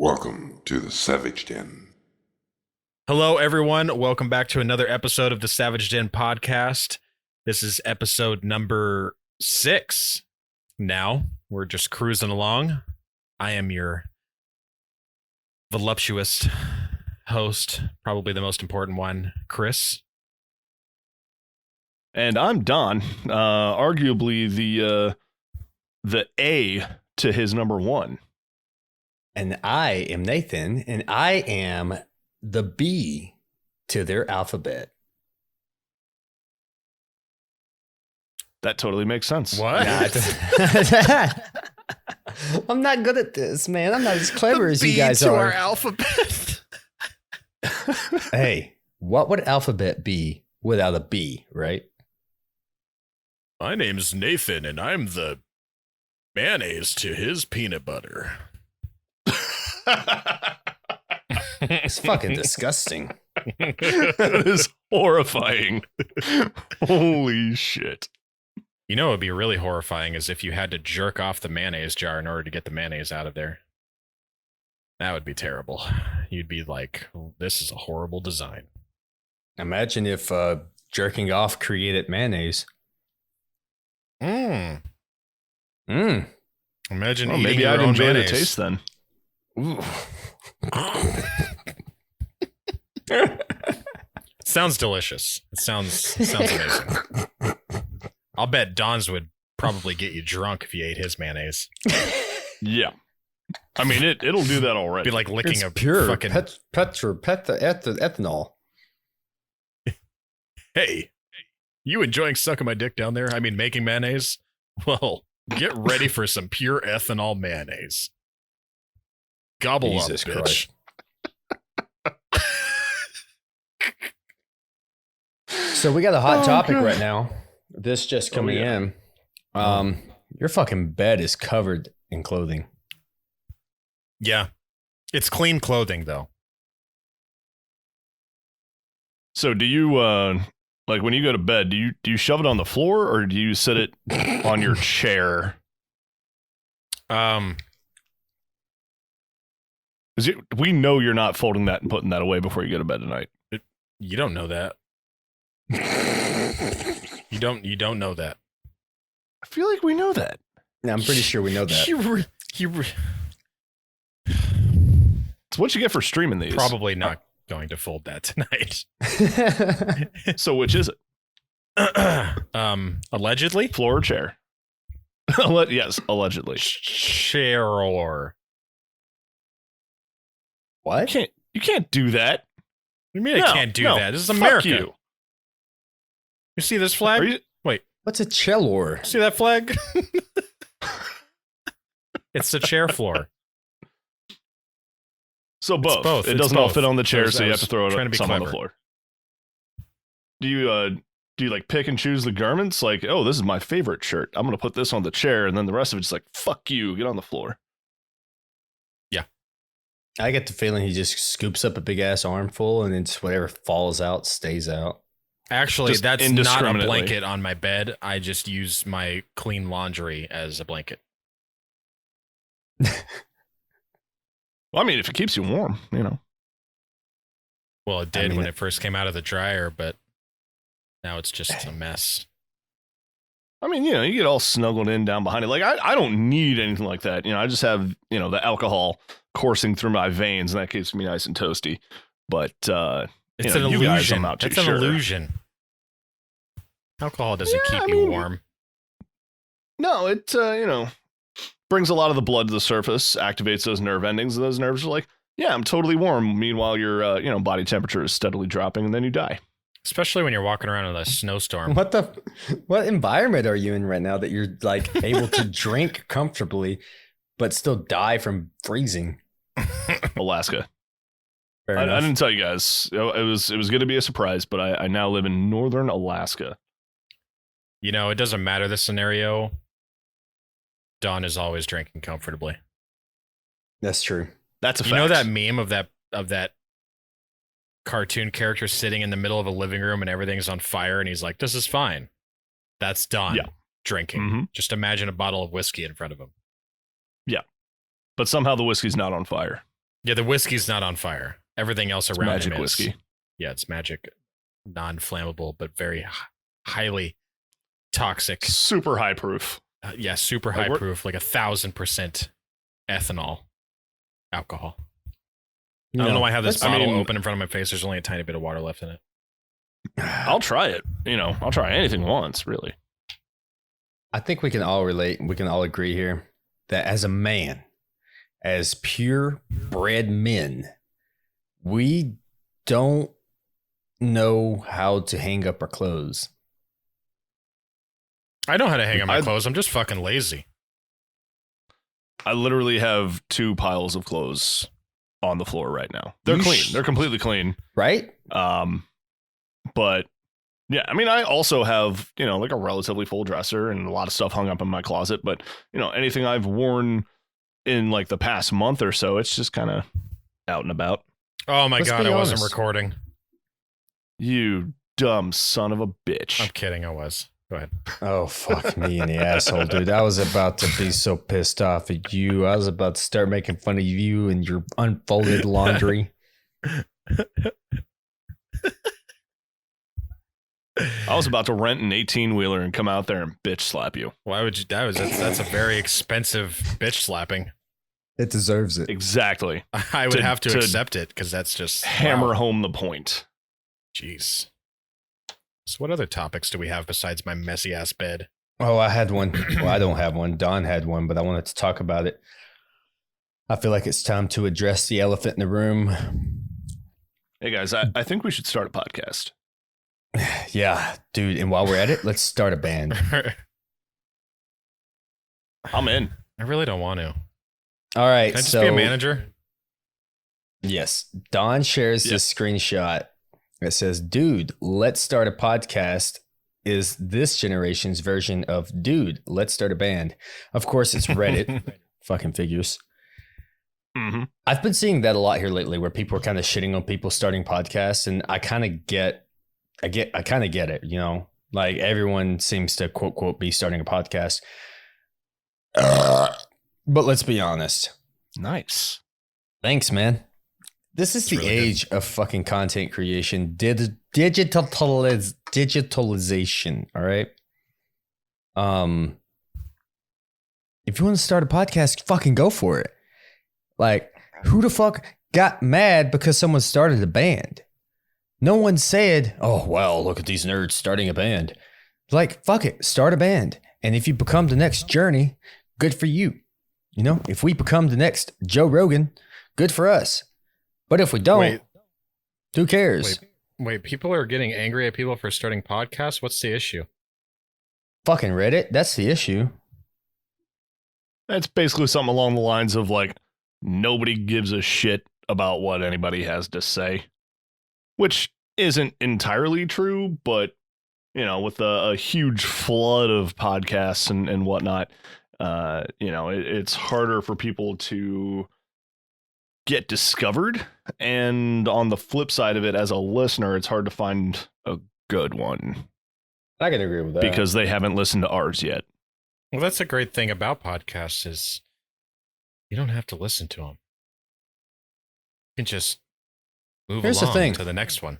Welcome to the Savage Den. Hello, everyone. Welcome back to another episode of the Savage Den podcast. This is episode number 6. Now, we're just cruising along. I am your voluptuous host, probably the most important one, Chris. And I'm Don, arguably the A to his number 1. And I am Nathan, and I am the B to their alphabet. That totally makes sense. What? I'm not good at this, man. I'm not as clever as you guys to are. our alphabet. Hey, what would alphabet be without a B, right? My name's Nathan, and I'm the mayonnaise to his peanut butter. It's fucking disgusting. That is horrifying. Holy shit. You know what would be really horrifying is if you had to jerk off the mayonnaise jar in order to get the mayonnaise out of there. That would be terrible. You'd be like, this is a horrible design. Imagine if jerking off created mayonnaise. Imagine Well, eating maybe your I'd own enjoy mayonnaise. the taste then. Ooh. Sounds delicious. It sounds amazing. I'll bet Don's would probably get you drunk if you ate his mayonnaise. Yeah. I mean, it'll do that already. Be like licking It's a pure fucking. ethanol. Hey, you enjoying sucking my dick down there? I mean, making mayonnaise? Well, get ready for some pure ethanol mayonnaise. Gobble Jesus up, bitch. Christ. So we got a hot topic God. right now. This just coming yeah. in. Your fucking bed is covered in clothing. Yeah. It's clean clothing, though. So do you, like when you go to bed, do you shove it on the floor or do you sit it on your chair? We know you're not folding that and putting that away before you go to bed tonight. You don't know that. You don't know that. I feel like we know that. Yeah, I'm pretty sure we know that. It's what you get for streaming these. Probably not going to fold that tonight. So which is it? Allegedly? Floor or chair? Yes, allegedly. Chair or. What? You can't do that. You mean I can't do that? This is fuck America. You. You see this flag? Are you- Wait, What's a cellor? see that flag? It's the chair floor. So both. both. It It's doesn't all both. fit on the chair, I so you have was to throw trying to be some on the clever. floor. Do you like pick and choose the garments? Like, oh, this is my favorite shirt. I'm gonna put this on the chair, and then the rest of it's like, fuck you, get on the floor. I get the feeling he just scoops up a big ass armful and then just whatever falls out stays out. Actually, Just that's not a indiscriminately. blanket on my bed. I just use my clean laundry as a blanket. Well, I mean, if it keeps you warm, you know. Well, it did mean, when it first came out of the dryer, but now it's just a mess. I mean, you know, you get all snuggled in down behind it. Like, I don't need anything like that. You know, I just have, you know, the alcohol coursing through my veins, and that keeps me nice and toasty. But, It's you know, an you guys, illusion. I'm not too It's an sure. illusion. Alcohol doesn't Yeah, keep I you mean- warm. No, it, you know, brings a lot of the blood to the surface, activates those nerve endings, and those nerves are like, yeah, I'm totally warm. Meanwhile, your, you know, body temperature is steadily dropping, and then you die. Especially when you're walking around in a snowstorm. What environment are you in right now that you're like able to drink comfortably but still die from freezing? Alaska. Fair I enough. didn't tell you guys. It was going to be a surprise, but I now live in northern Alaska. You know, it doesn't matter the scenario. Don is always drinking comfortably. That's true. That's a fact. You know that meme of that cartoon character sitting in the middle of a living room and everything's on fire and he's like, this is fine. That's Don Yeah. drinking. Mhm. Just imagine a bottle of whiskey in front of him. But somehow the whiskey's not on fire. Yeah, the whiskey's not on fire. Everything else around Magic him is. whiskey. Yeah, it's magic, non-flammable, but very highly toxic. Super high proof. Yeah, super Like high we're- proof, like 1,000% ethanol alcohol. You I don't know why I have this that's- I bottle mean- open in front of my face. There's only a tiny bit of water left in it. I'll try it. I'll try anything once, really. I think we can all relate. We can all agree here that as a man, as purebred men, we don't know how to hang up our clothes. I know how to hang on my I- clothes. I'm just fucking lazy. I literally have 2 piles of clothes on the floor right now. They're You clean. They're completely clean. Right? But yeah, I mean, I also have, like a relatively full dresser and a lot of stuff hung up in my closet. But, anything I've worn in like the past month or so, it's just kind of out and about. Oh my Let's God, be I wasn't honest. recording. You dumb son of a bitch. I'm kidding. I was. Go ahead. Oh, fuck me in the asshole, dude. I was about to be so pissed off at you. I was about to start making fun of you and your unfolded laundry. I was about to rent an 18-wheeler and come out there and bitch slap you. Why would you? That's a very expensive bitch slapping. It deserves it. Exactly. I would To- have to to accept it because that's just Hammer wow. home the point. Jeez. So what other topics do we have besides my messy ass bed? Oh, I had one. Well, I don't have one. Don had one, but I wanted to talk about it. I feel like it's time to address the elephant in the room. Hey guys, I think we should start a podcast. Yeah, dude. And while we're at it, let's start a band. I'm in. I really don't want to. All right. Can I just so, be a manager? Yes. Don shares this screenshot that says, dude, let's start a podcast is this generation's version of dude, let's start a band. Of course, it's Reddit. Fucking figures. Mm-hmm. I've been seeing that a lot here lately where people are kind of shitting on people starting podcasts. And I kind of get it, like everyone seems to quote, quote, be starting a podcast. But let's be honest. Nice. Thanks, man. This is It's the really good. age of fucking content creation, digitalization. All right. If you want to start a podcast, fucking go for it. Like, who the fuck got mad because someone started a band? No one said, "Oh, well, look at these nerds starting a band." Like, fuck it, start a band, and if you become the next Journey, good for you. If we become the next Joe Rogan, good for us. But if we don't, Wait. who cares? Wait, people are getting angry at people for starting podcasts? What's the issue? Fucking Reddit, that's the issue. That's basically something along the lines of like, nobody gives a shit about what anybody has to say, which isn't entirely true, but with a huge flood of podcasts and whatnot, it's harder for people to get discovered. And on the flip side of it, as a listener, it's hard to find a good one I can agree with that. because they haven't listened to ours yet. Well, that's a great thing about podcasts is you don't have to listen to them. You can just move Here's the along thing. to the next one.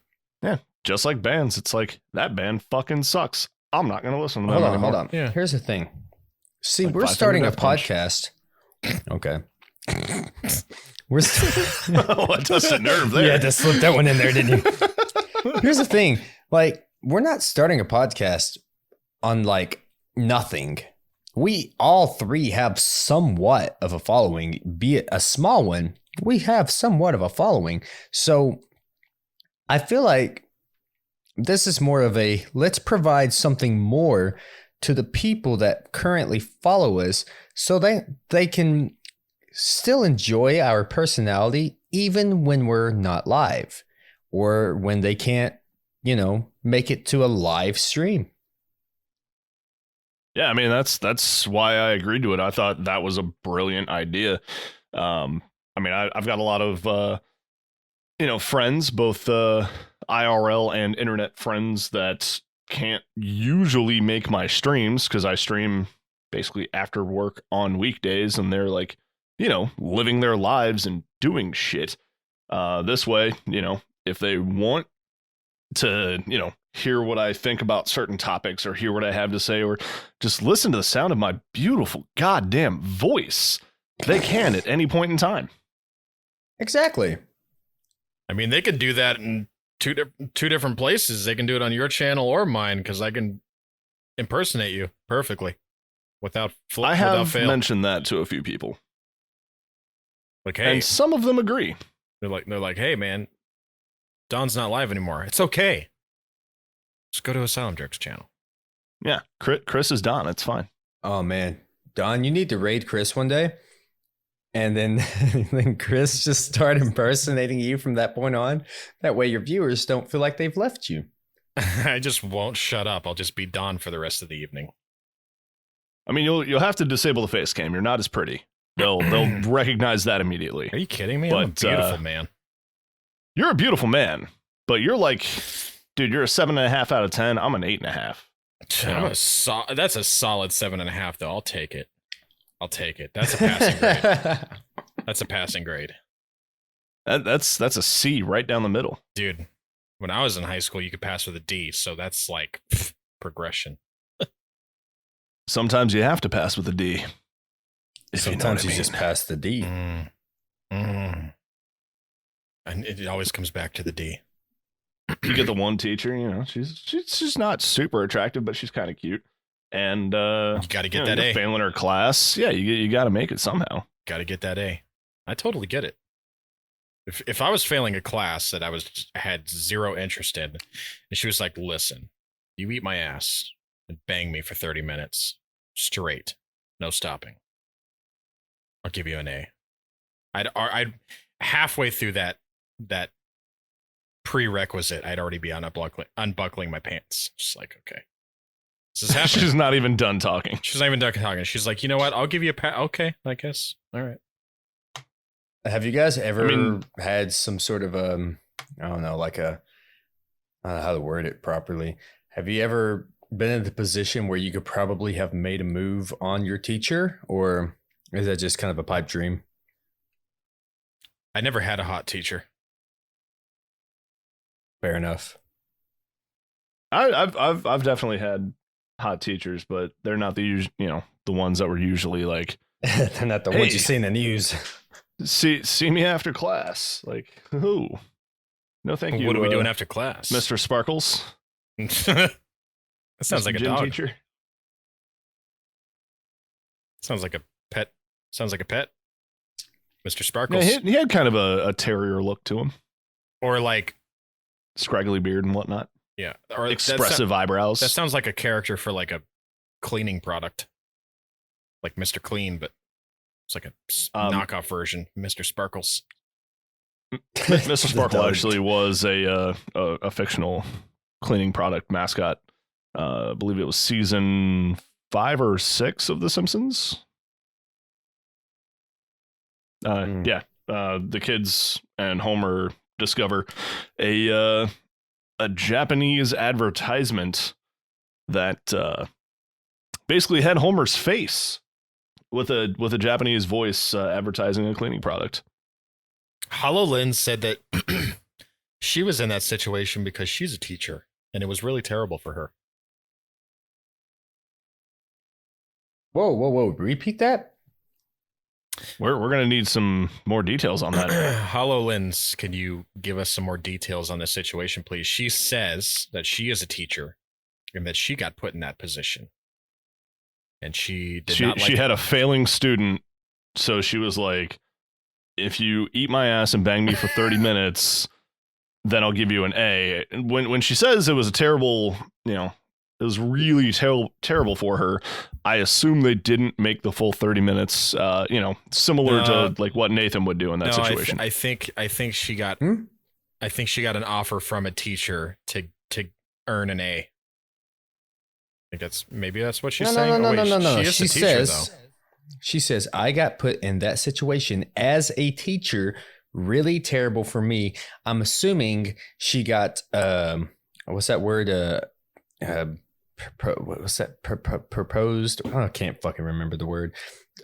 Just like bands, it's like, that band fucking sucks. I'm not going to listen to them hold on, anymore. hold on. Yeah. Here's the thing. See, Like we're Five starting a Finger Death Punch. podcast. Okay. We're Oh, I touched a nerve there. You had to slip that one in there, didn't you? Here's the thing. Like, we're not starting a podcast on like nothing. We all three have somewhat of a following, be it a small one. We have somewhat of a following. So I feel like this is more of a let's provide something more to the people that currently follow us so they can still enjoy our personality even when we're not live or when they can't, make it to a live stream. Yeah, I mean, that's why I agreed to it. I thought that was a brilliant idea. I mean, I've got a lot of, friends, both IRL and internet friends that can't usually make my streams because I stream basically after work on weekdays, and they're like, living their lives and doing shit. This way, if they want to, hear what I think about certain topics or hear what I have to say or just listen to the sound of my beautiful goddamn voice, they can at any point in time. Exactly. I mean, they could do that in two different places. They can do it on your channel or mine because I can impersonate you perfectly without I have without fail. mentioned that to a few people, Like, hey, and some of them agree. they're like, hey, man, Don's not live anymore. It's okay. Just go to Asylum Jerks channel. Yeah, Chris is Don. It's fine. Oh man, Don, you need to raid Chris one day, and then then Chris just start impersonating you from that point on. That way, your viewers don't feel like they've left you. I just won't shut up. I'll just be Don for the rest of the evening. I mean, you'll have to disable the face cam. You're not as pretty. They'll recognize that immediately. Are you kidding me? But, I'm a beautiful man. You're a beautiful man, but you're like, dude, you're a 7.5 out of 10. I'm an 8.5. That's a solid 7.5, though. I'll take it. That's a passing grade. That's a passing grade. That's a C right down the middle. Dude, when I was in high school, you could pass with a D, so that's like progression. Sometimes you have to pass with a D. Sometimes you just pass the D. And it always comes back to the D. You get the one teacher, she's not super attractive, but she's kind of cute. And You got to get that you're A. failing her class. Yeah, you got to make it somehow. Got to get that A. I totally get it. If I was failing a class that I had zero interest in, and she was like, "Listen, you eat my ass and bang me for 30 minutes straight, no stopping. I'll give you an A." I'd halfway through that prerequisite, I'd already be unbuckling my pants. Just like, okay, this is happening. She's not even done talking. She's not even done talking. She's like, you know what? I'll give you a okay, I guess. All right. Have you guys ever had some sort of I don't know, like I don't know how to word it properly. Have you ever been in the position where you could probably have made a move on your teacher, or is that just kind of a pipe dream? I never had a hot teacher. Fair enough. I've definitely had hot teachers, but they're not the the ones that were usually like, They're not the ones you see in the news. see me after class. Like, who? No, thank you. What are we doing after class, Mr. Sparkles? That sounds Mr. like a Gym dog. teacher. Sounds like a pet. Mr. Yeah, Sparkles. he had kind of a terrier look to him, Or like, scraggly beard and whatnot, yeah. Or expressive eyebrows. That sounds like a character for like a cleaning product. Like Mr. Clean, but it's like a knockoff version. Mr. Sparkles. Mr. Sparkle actually was a fictional cleaning product mascot. I believe it was season 5 or 6 of The Simpsons. Yeah, the kids and Homer discover a Japanese advertisement that basically had Homer's face with a Japanese voice advertising a cleaning product. HoloLens said that she was in that situation because she's a teacher, and it was really terrible for her. Whoa. Repeat that? We're gonna need some more details on that. HoloLens, can you give us some more details on this situation, please? She says that she is a teacher and that she got put in that position. And she had a failing student, so she was like, if you eat my ass and bang me for 30 minutes, then I'll give you an A. And when she says it was a terrible, it was really terrible for her, I assume they didn't make the full 30 minutes, similar to like what Nathan would do in that situation. I think she got I think she got an offer from a teacher to earn an A. I think that's what she's saying. No. She is a teacher, though. She says, I got put in that situation as a teacher. Really terrible for me. I'm assuming she got, what's that word? What's that? Proposed? Oh, I can't fucking remember the word.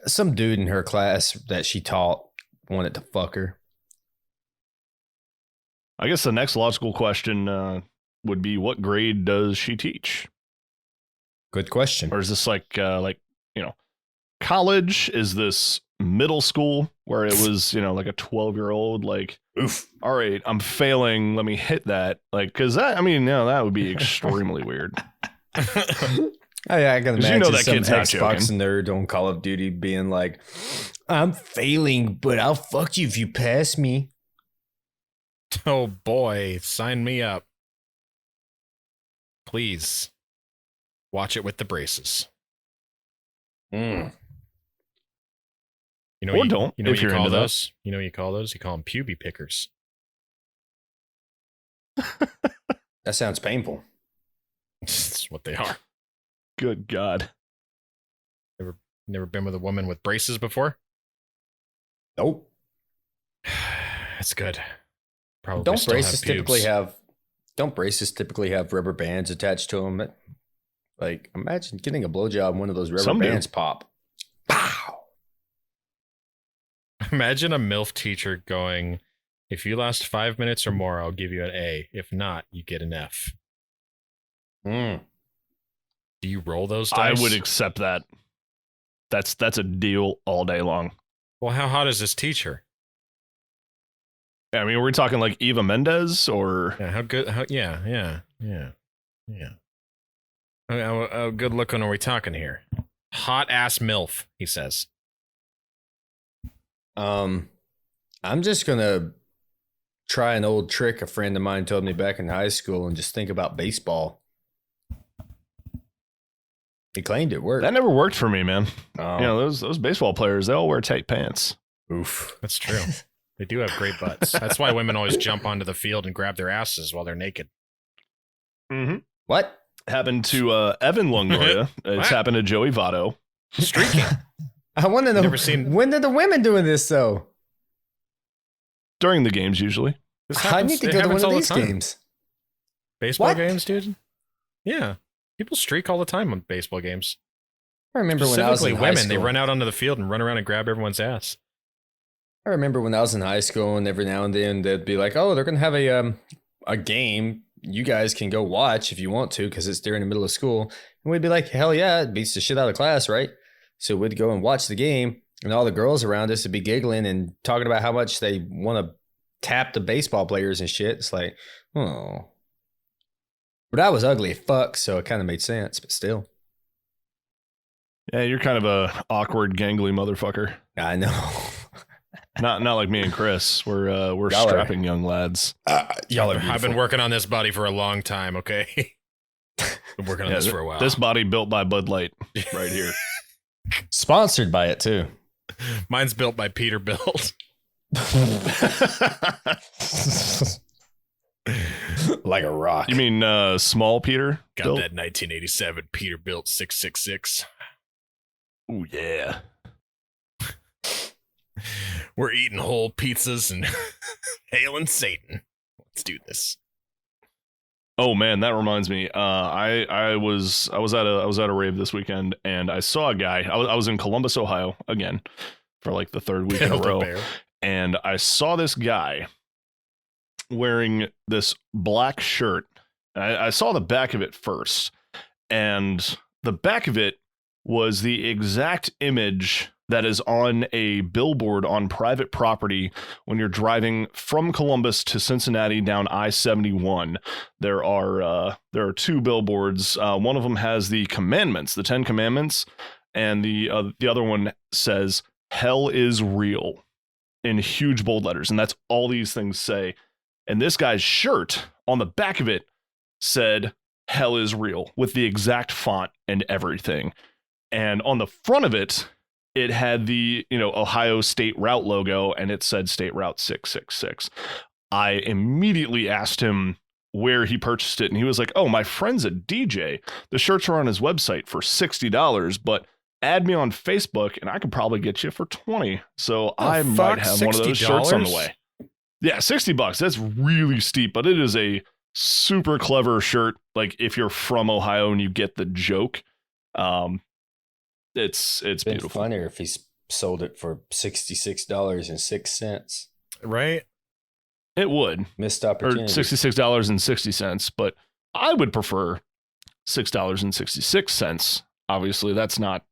Some dude in her class that she taught wanted to fuck her. I guess the next logical question would be, what grade does she teach? Good question. Or is this like college? Is this middle school where it was, like a 12-year-old, like, Oof. all right, I'm failing, let me hit that. Like, because that would be extremely weird. I can 'Cause imagine that some kid's not Xbox nerd on Call of Duty being like, I'm failing, but I'll fuck you if you pass me. Oh boy, sign me up. Please watch it with the braces. Mm. You know, Or don't, You know if what you you're call into that. those? You know what you call those? You call them PewDie pickers. That sounds painful. That's what they are. Good God. Never been with a woman with braces before? Nope. That's good. Probably Don't still braces have pubes. typically have rubber bands attached to them? Like, imagine getting a blowjob and one of those rubber Some do. bands pop. Pow! Imagine a MILF teacher going, if you last 5 minutes or more, I'll give you an A. If not, you get an F. Mm. Do you roll those I dice? would accept that. That's a deal all day long. Well, how hot is this teacher? I mean, we're talking like Eva Mendes or Yeah, how good? Yeah. How good looking are we talking here? Hot ass MILF, he says. I'm just gonna try an old trick a friend of mine told me back in high school and just think about baseball. He claimed it worked. that never worked for me, man. Oh, Those baseball players, they all wear tight pants. oof. That's true. They do have great butts. That's why women always jump onto the field and grab their asses while they're naked. Mm-hmm. What? Happened to Evan Longoria. It's What? happened to Joey Votto. Streaking. I want to know. Never seen- When are the women doing this though? During the games, usually. This I happens- need to it go to happens one of all the these time. games. Baseball What? games, dude? Yeah. People streak all the time on baseball games. I remember when I was Specifically in high women, they school. run out onto the field and run around and grab everyone's ass. I remember when I was in high school, and every now and then they'd be like, "Oh, they're gonna have a game. You guys can go watch if you want to, because it's during the middle of school." And we'd be like, "Hell yeah, it beats the shit out of class, right?" So we'd go and watch the game, and all the girls around us would be giggling and talking about how much they want to tap the baseball players and shit. It's like, oh, but I was ugly as fuck, so it kind of made sense. But still, Yeah, you're kind of a awkward, gangly motherfucker. I know. Not like me and Chris. We're Y'all are- strapping young lads. Y'all are I've been beautiful. working on this body for a long time, okay? Been working on Yeah, this for a while. This body built by Bud Light right here. Sponsored by it too. Mine's built by Peterbilt. Like a rock. You mean small Peter? Got built? that 1987 Peterbilt 666. Ooh, yeah. We're eating whole pizzas and hailing Satan. Let's do this. Oh man, that reminds me. I was at a rave this weekend, and I saw a guy. I was in Columbus, Ohio, again for like the third week in a row, Build-A-Bear. and I saw this guy wearing this black shirt. I saw the back of it first, and the back of it was the exact image that is on a billboard on private property when you're driving from Columbus to Cincinnati down I-71. There are two billboards. One of them has the commandments, the 10 commandments, and the other one says "Hell is real" in huge bold letters, and that's all these things say. And this guy's shirt on the back of it said "Hell is real" with the exact font and everything. And on the front of it, it had the, Ohio State Route logo, and it said State Route 666. I immediately asked him where he purchased it, and he was like, "Oh, my friend's a DJ. The shirts are on his website for $60, but add me on Facebook, and I could probably get you for $20. So I might have one of those shirts on the $60? way." Yeah, $60. That's really steep, but it is a super clever shirt. Like, if you're from Ohio and you get the joke, it's been beautiful. funnier if he sold it for $66.06. Right? It would. Missed Or opportunity. $66.60, but I would prefer $6.66. Obviously, that's not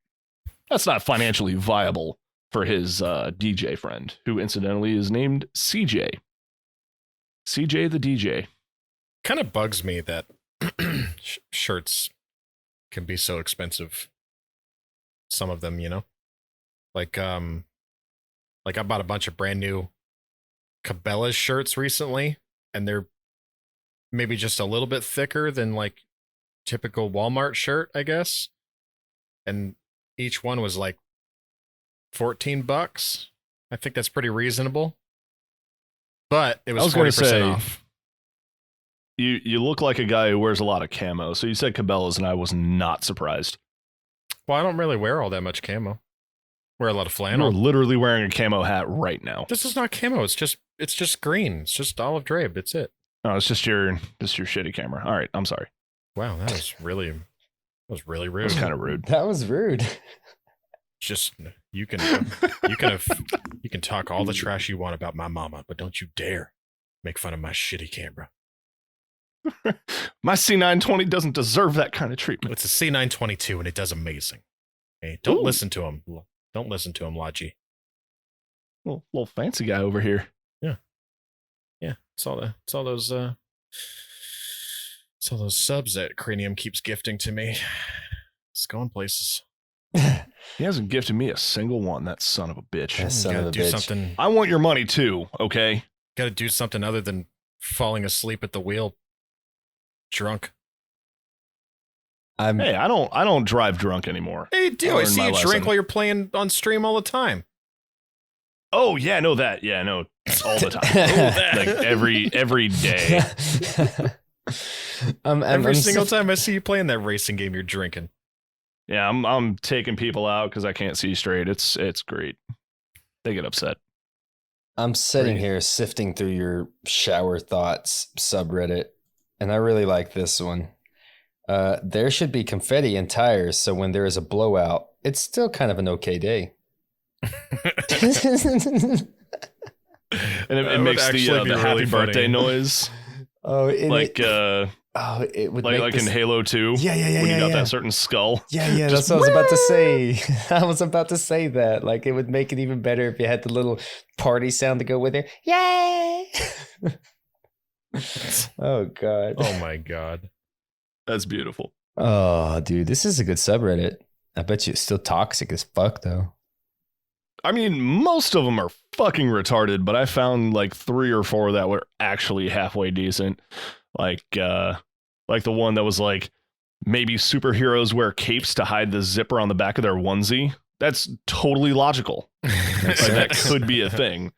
financially viable for his DJ friend, who incidentally is named CJ. CJ the DJ. Kind of bugs me that shirts can be so expensive. Some of them, like I bought a bunch of brand new Cabela's shirts recently, and they're maybe just a little bit thicker than like typical Walmart shirt, I guess. And each one was like $14. I think that's pretty reasonable. But it was 40% off. You look like a guy who wears a lot of camo. So you said Cabela's, and I was not surprised. Well, I don't really wear all that much camo. Wear a lot of You're flannel. literally wearing a camo hat right now. This is not camo. It's just green. It's just olive drab. That's it. Oh, it's just your shitty camera. All right, I'm sorry. Wow, that was really rude. It was kind of rude. That was rude. Just you can talk all the trash you want about my mama, but don't you dare make fun of my shitty camera. My C920 doesn't deserve that kind of treatment. It's a C922 and it does amazing. Hey, don't Ooh. listen to him. Don't listen to him, Logi. Little fancy guy over here. Yeah, it's all those subs that Cranium keeps gifting to me. It's going places. He hasn't gifted me a single one, that son of a bitch. That son Gotta of a do bitch. something. I want your money too, okay? Got to do something other than falling asleep at the wheel, drunk. Hey, I don't drive drunk anymore. Hey, do I learned see my you drink lesson. while you're playing on stream all the time? Oh yeah, no that. Yeah, no, all the time. that. Like every day. Every single time I see you playing that racing game, you're drinking. Yeah, I'm taking people out because I can't see straight. It's great. They get upset. I'm sitting here sifting through your shower thoughts subreddit, and I really like this one. There should be confetti in tires, so when there is a blowout, it's still kind of an okay day. And it That makes would the actually be happy really funny. birthday noise, It like would make like this, in Halo 2. Yeah, when you got that certain skull. Yeah, Just that's what I was about to say. I was about to say that. Like, it would make it even better if you had the little party sound to go with it. Yay! Oh, God. Oh my god. That's beautiful. Oh, dude, this is a good subreddit. I bet you it's still toxic as fuck, though. I mean, most of them are fucking retarded, but I found like 3 or 4 that were actually halfway decent. Like the one that was like, maybe superheroes wear capes to hide the zipper on the back of their onesie. That's totally logical. Like, that could be a thing.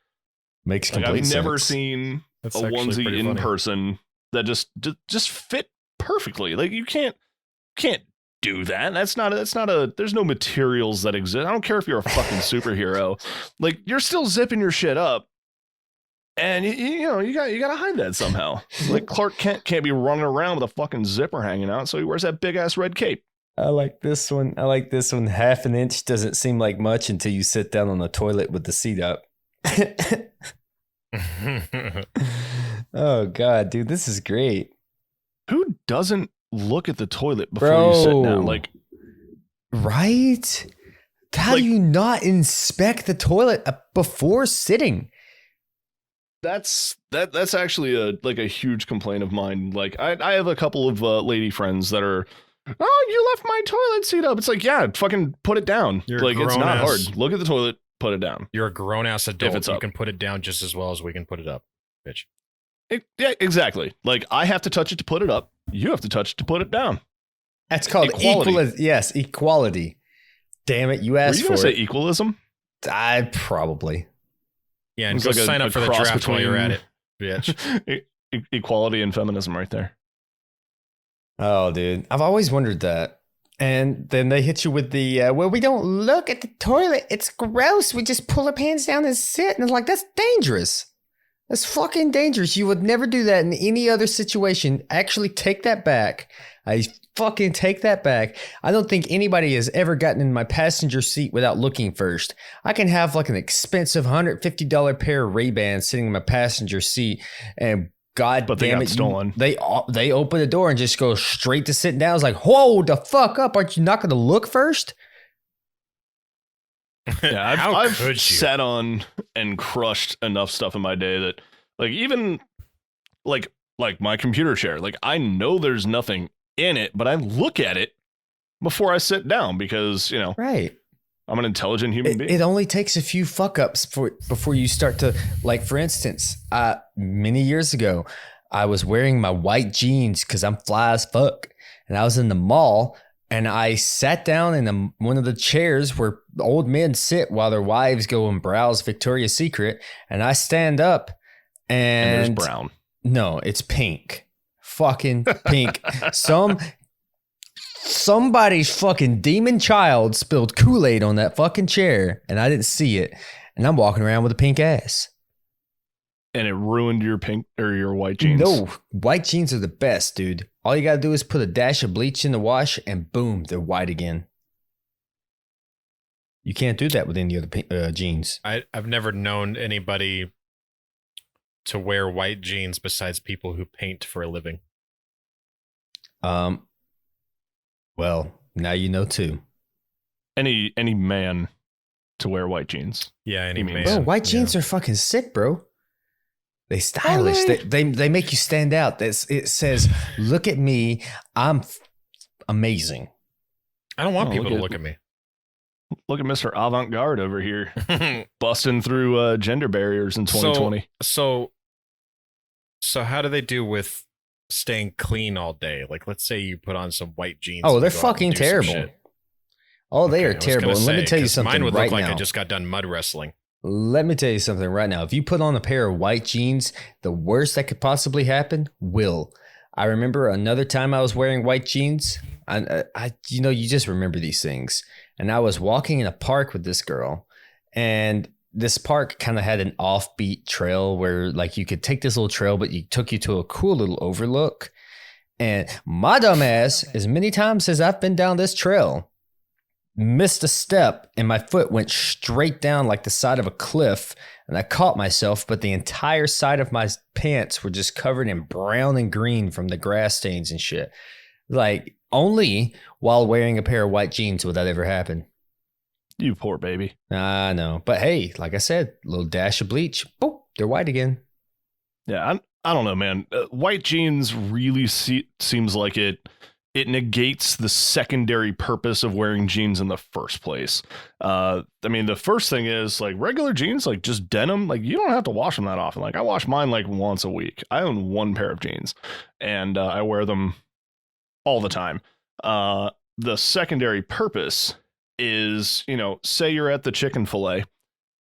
Makes Like, complete I've never sense. seen That's a actually onesie pretty in funny. person that just fit perfectly. Like, you can't do that. That's not a there's no materials that exist. I don't care if you're a fucking superhero. Like, you're still zipping your shit up. And you gotta hide that somehow. Like, Clark Kent can't be running around with a fucking zipper hanging out, so he wears that big ass red cape. I like this one. Half an inch doesn't seem like much until you sit down on the toilet with the seat up. Oh, God, dude, this is great. Who doesn't look at the toilet before you sit down? Like, right? How do you not inspect the toilet before sitting? that's actually a huge complaint of mine. Like, I have a couple of lady friends that are, oh, you left my toilet seat up. It's like, yeah, fucking put it down. You're like, it's not grown-ass. hard. Look at the toilet, put it down. You're a grown ass adult. it's You up. can put it down just as well as we can put it up, bitch. Yeah, exactly. Like, I have to touch it to put it up. You have to touch it to put it down. That's called Equality. Yes, equality. Damn it, you Were asked you for gonna say it. equalism? I probably. Yeah, and It's go like sign a up for the cross draft while you're at it, between- bitch. Equality and feminism right there. Oh, dude, I've always wondered that. And then they hit you with the, well, we don't look at the toilet. It's gross. We just pull our pants down and sit. And it's like, that's dangerous. That's fucking dangerous. You would never do that in any other situation. Actually, take that back. I fucking take that back. I don't think anybody has ever gotten in my passenger seat without looking first. I can have like an expensive $150 pair of Ray-Bans sitting in my passenger seat, and God But they damn got it, stolen. They open the door and just go straight to sitting down. It's like, hold the fuck up. Aren't you not going to look first? Yeah, How I've could you? sat on and crushed enough stuff in my day that, like, even like my computer chair, like, I know there's nothing in it, but I look at it before I sit down because, you know, Right. I'm an intelligent human being. It only takes a few fuck ups before you start to, like, for instance, many years ago, I was wearing my white jeans because I'm fly as fuck. And I was in the mall and I sat down in one of the chairs where old men sit while their wives go and browse Victoria's Secret. And I stand up and there's brown. No, it's pink. Fucking pink. Somebody's fucking demon child spilled Kool-Aid on that fucking chair and I didn't see it. And I'm walking around with a pink ass. And it ruined your pink or your white jeans. No, white jeans are the best, dude. All you got to do is put a dash of bleach in the wash and boom, they're white again. You can't do that with any other jeans. I've never known anybody to wear white jeans besides people who paint for a living. Well, now you know too. Any man to wear white jeans. Yeah, any means- man. Bro, white jeans Yeah. are fucking sick, bro. They stylish. They make you stand out. It says, "Look at me, I'm amazing." I don't want Oh, people look to at- look at me. Look at Mr. Avant-Garde over here busting through gender barriers in 2020. So how do they do with staying clean all day? Like, let's say you put on some white jeans. Oh, and they're go out and fucking do some terrible. shit. Oh, they Okay, I are was terrible. gonna And let me say, tell you 'cause something mine would right look like now. I just got done mud wrestling. Let me tell you something right now. If you put on a pair of white jeans, the worst that could possibly happen will. I remember another time I was wearing white jeans. You just remember these things. And I was walking in a park with this girl, and this park kind of had an offbeat trail where, like, you could take this little trail, but it took you to a cool little overlook. And my dumb ass, as many times as I've been down this trail, missed a step and my foot went straight down like the side of a cliff, and I caught myself, but the entire side of my pants were just covered in brown and green from the grass stains and shit. Like, only while wearing a pair of white jeans would that ever happen. You poor baby. I know. But hey, like I said, a little dash of bleach, boop, they're white again. Yeah, I don't know, man. White jeans really seems like it negates the secondary purpose of wearing jeans in the first place. I mean, the first thing is, like, regular jeans, like just denim, like, you don't have to wash them that often. Like, I wash mine like once a week. I own one pair of jeans and I wear them all the time. The secondary purpose is, say you're at the chicken fillet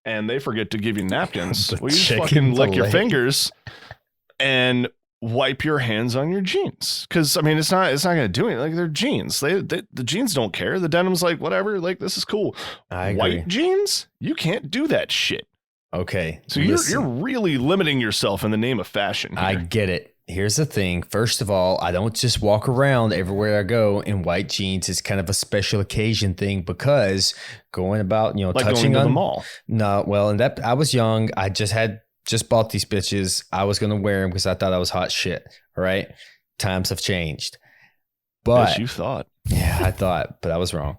and they forget to give you napkins. The Well, you just chicken fucking lick your fillet. fingers and wipe your hands on your jeans. Because, I mean, it's not going to do anything. Like, they're jeans. The jeans don't care. The denim's like, whatever, like, this is cool. I agree. White jeans, you can't do that shit. Okay. So listen. you're really limiting yourself in the name of fashion here. I get it. Here's the thing. First of all, I don't just walk around everywhere I go in white jeans. It's kind of a special occasion thing because going about, like touching going to on the mall. No, well, and that I was young. I just bought these bitches. I was gonna wear them because I thought I was hot shit. All right, times have changed. But Yes, you thought. yeah, I thought, but I was wrong.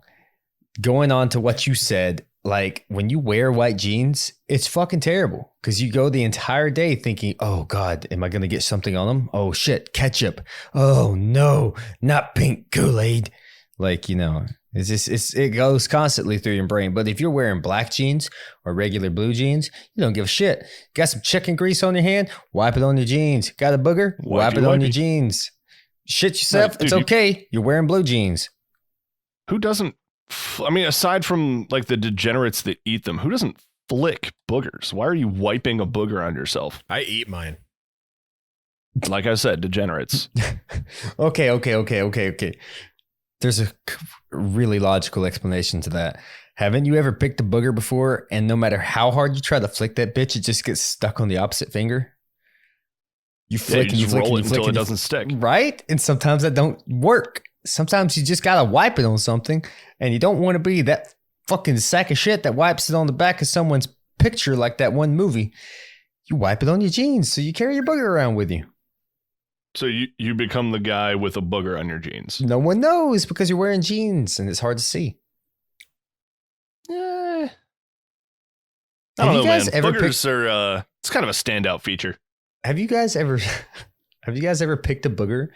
Going on to what you said, like when you wear white jeans, it's fucking terrible because you go the entire day thinking, oh God, am I going to get something on them? Oh shit, ketchup. Oh no, not pink Kool-Aid. Like, it goes constantly through your brain. But if you're wearing black jeans or regular blue jeans, you don't give a shit. Got some chicken grease on your hand? Wipe it on your jeans. Got a booger? Wipe it on your jeans. Shit yourself. Right, dude, it's okay. You're wearing blue jeans. Who doesn't? I mean, aside from like the degenerates that eat them, who doesn't flick boogers? Why are you wiping a booger on yourself? I eat mine. Like I said, degenerates. Okay. There's a really logical explanation to that. Haven't you ever picked a booger before and no matter how hard you try to flick that bitch, it just gets stuck on the opposite finger? You Yeah, flick you and you just flick roll and it you flick until it and you doesn't stick. right? And sometimes that don't work. sometimes you just gotta wipe it on something, and you don't want to be that fucking sack of shit that wipes it on the back of someone's picture like that one movie. You wipe it on your jeans, so you carry your booger around with you. So you become the guy with a booger on your jeans. No one knows because you're wearing jeans and it's hard to see. I Have don't you know, guys man. ever Boogers are it's kind of a standout feature. Have you guys ever picked a booger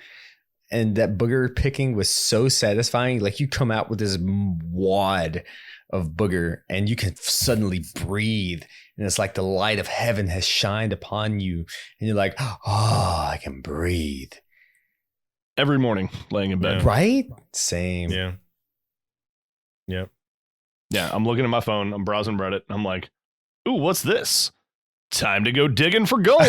and that booger picking was so satisfying? Like you come out with this wad of booger and you can suddenly breathe. And it's like the light of heaven has shined upon you. And you're like, oh, I can breathe. Every morning laying in bed. Right? Same. Yeah. Yep. Yeah, I'm looking at my phone. I'm browsing Reddit. I'm like, ooh, what's this? Time to go digging for gold.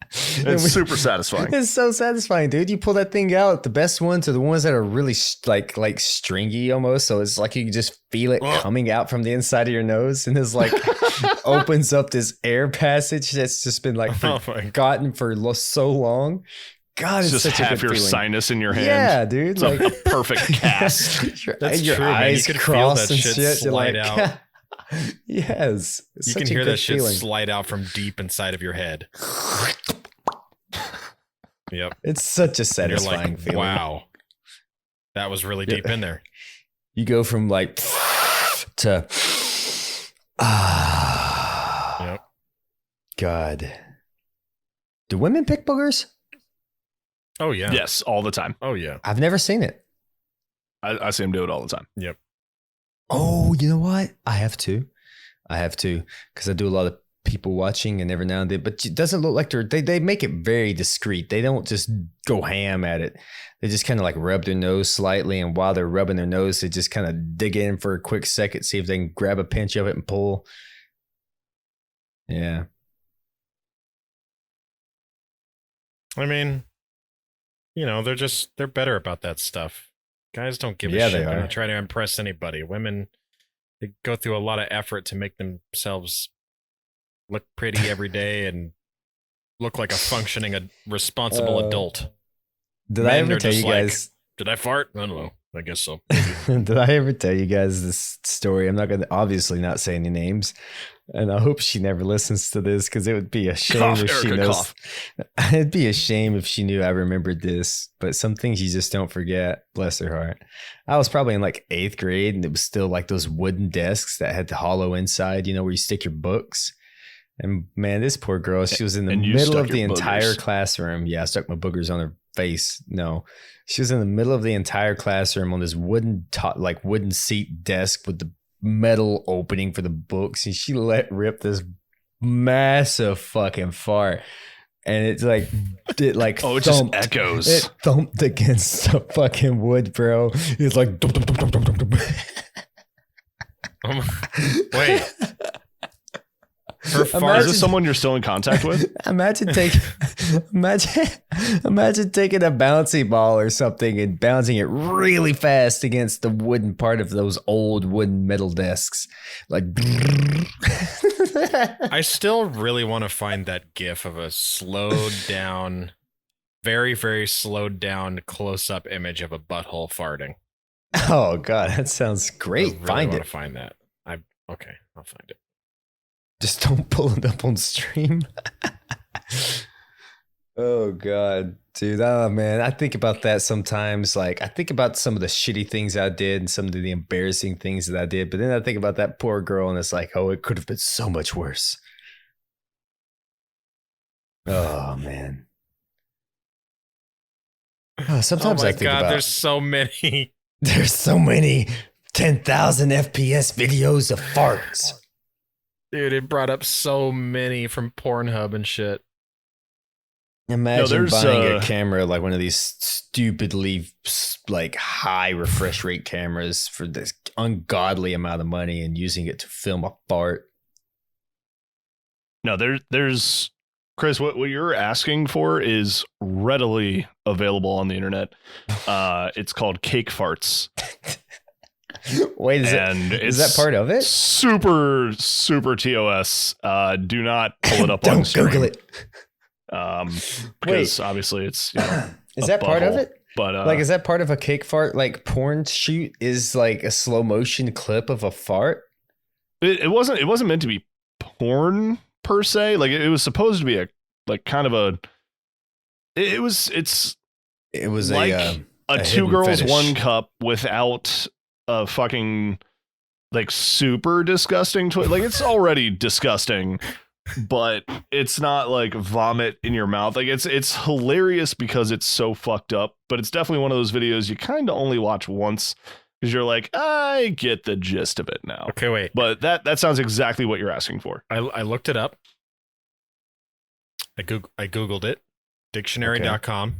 It's super satisfying. It's so satisfying, dude. You pull that thing out. The best ones are the ones that are really like stringy almost. So it's like you can just feel it coming out from the inside of your nose, and it's like opens up this air passage that's just been like forgotten for so long. God, it's just such half a good your feeling. sinus in your hand. Yeah, dude. It's like a perfect cast. your That's your true, man. You eyes can feel cross that and shit shit. You're slide like, out. Yes, it's You such can a hear good that shit feeling. slide out from deep inside of your head. Yep. It's such a And you're satisfying like, feeling. wow. That was really deep in there. You go from like to Yep. God. Do women pick boogers? Oh, yeah. Yes, all the time. Oh, yeah. I've never seen it. I see him do it all the time. Yep. Oh, you know what? I have to because I do a lot of people watching and every now and then, but it doesn't look like they make it very discreet. They don't just go ham at it. They just kind of like rub their nose slightly, and while they're rubbing their nose, they just kind of dig in for a quick second, see if they can grab a pinch of it and pull. Yeah. I mean, they're better about that stuff. Guys don't give a Yeah, shit. they They are. don't try to impress anybody. Women, they go through a lot of effort to make themselves look pretty every day and look like a functioning, responsible adult. Did Men I ever are tell just you like, guys? Did I fart? I don't know. I guess so. Did I ever tell you guys this story? I'm not going to obviously not say any names, and I hope she never listens to this because it would be a shame Cough, if she Erica, knows. cough. It'd be a shame if she knew I remembered this, but some things you just don't forget. Bless her heart. I was probably in like 8th grade, and it was still like those wooden desks that had the hollow inside, where you stick your books. And man, this poor girl, she was in the And you middle stuck of the your entire boogers. classroom. Yeah, I stuck my boogers on her face. No, she was in the middle of the entire classroom on this wooden seat desk with the metal opening for the books, and she let rip this massive fucking fart, and it like Oh, it just thumped. echoes. It thumped against the fucking wood, bro. It's like dum, dum, dum, dum, dum, dum, dum. Wait. Her Is fart. this someone you're still in contact with? Imagine taking a bouncy ball or something and bouncing it really fast against the wooden part of those old wooden metal desks. Like I still really want to find that gif of a slowed down, very, very slowed down close up image of a butthole farting. oh god, that sounds I great. really Find want it. to find that. Okay, I'll find it. Just don't pull it up on stream. Oh god, dude. Oh man, I think about that sometimes. Like I think about some of the shitty things I did and some of the embarrassing things that I did, but then I think about that poor girl and it's like, oh, it could have been so much worse. Oh man. Oh, sometimes oh my I think god, about there's so many. there's so many 10,000 FPS videos of farts. Dude, it brought up so many from Pornhub and shit. Imagine there's, buying a camera like one of these stupidly like high refresh rate cameras for this ungodly amount of money and using it to film a fart. No, there's Chris. What you're asking for is readily available on the internet. It's called Cake Farts, Wait, and is that part of it? Super TOS. Do not pull it up on Don't stream. Google it. Because obviously it's Is that part of butthole. it? But Like, is that part of a cake fart? Like, porn shoot is like a slow motion clip of a fart? it wasn't meant to be porn per se. Like it was supposed to be a like kind of a. It was Like a two hidden girls fetish. one cup without a fucking like super disgusting like it's already disgusting, but it's not like vomit in your mouth. Like it's hilarious because it's so fucked up, but it's definitely one of those videos you kind of only watch once because you're like, I get the gist of it now. Okay, wait. But that sounds exactly what you're asking for. I looked it up. I Googled it. Dictionary.com.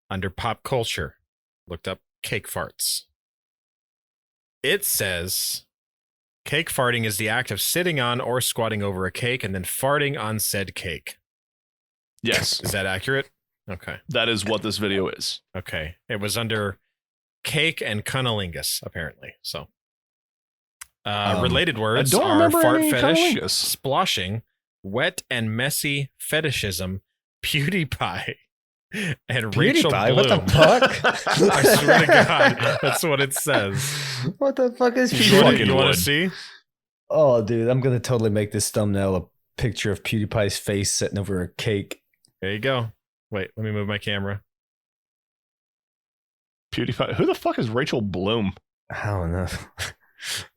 Under pop culture. Looked up cake farts. It says cake farting is the act of sitting on or squatting over a cake and then farting on said cake. Yes, Is that accurate? Okay. that is what this video is. Okay. It was under cake and cunnilingus, apparently. So related words I don't are remember fart any fetish, cunnilingus. sploshing, wet and messy fetishism, PewDiePie, and Rachel PewDiePie? Bloom. What the fuck? I swear to God, that's what it says. What the fuck is He You want fucking to would. see? Oh, dude, I'm gonna totally make this thumbnail a picture of PewDiePie's face sitting over a cake. There you go. Wait, let me move my camera. PewDiePie. Who the fuck is Rachel Bloom? I don't know.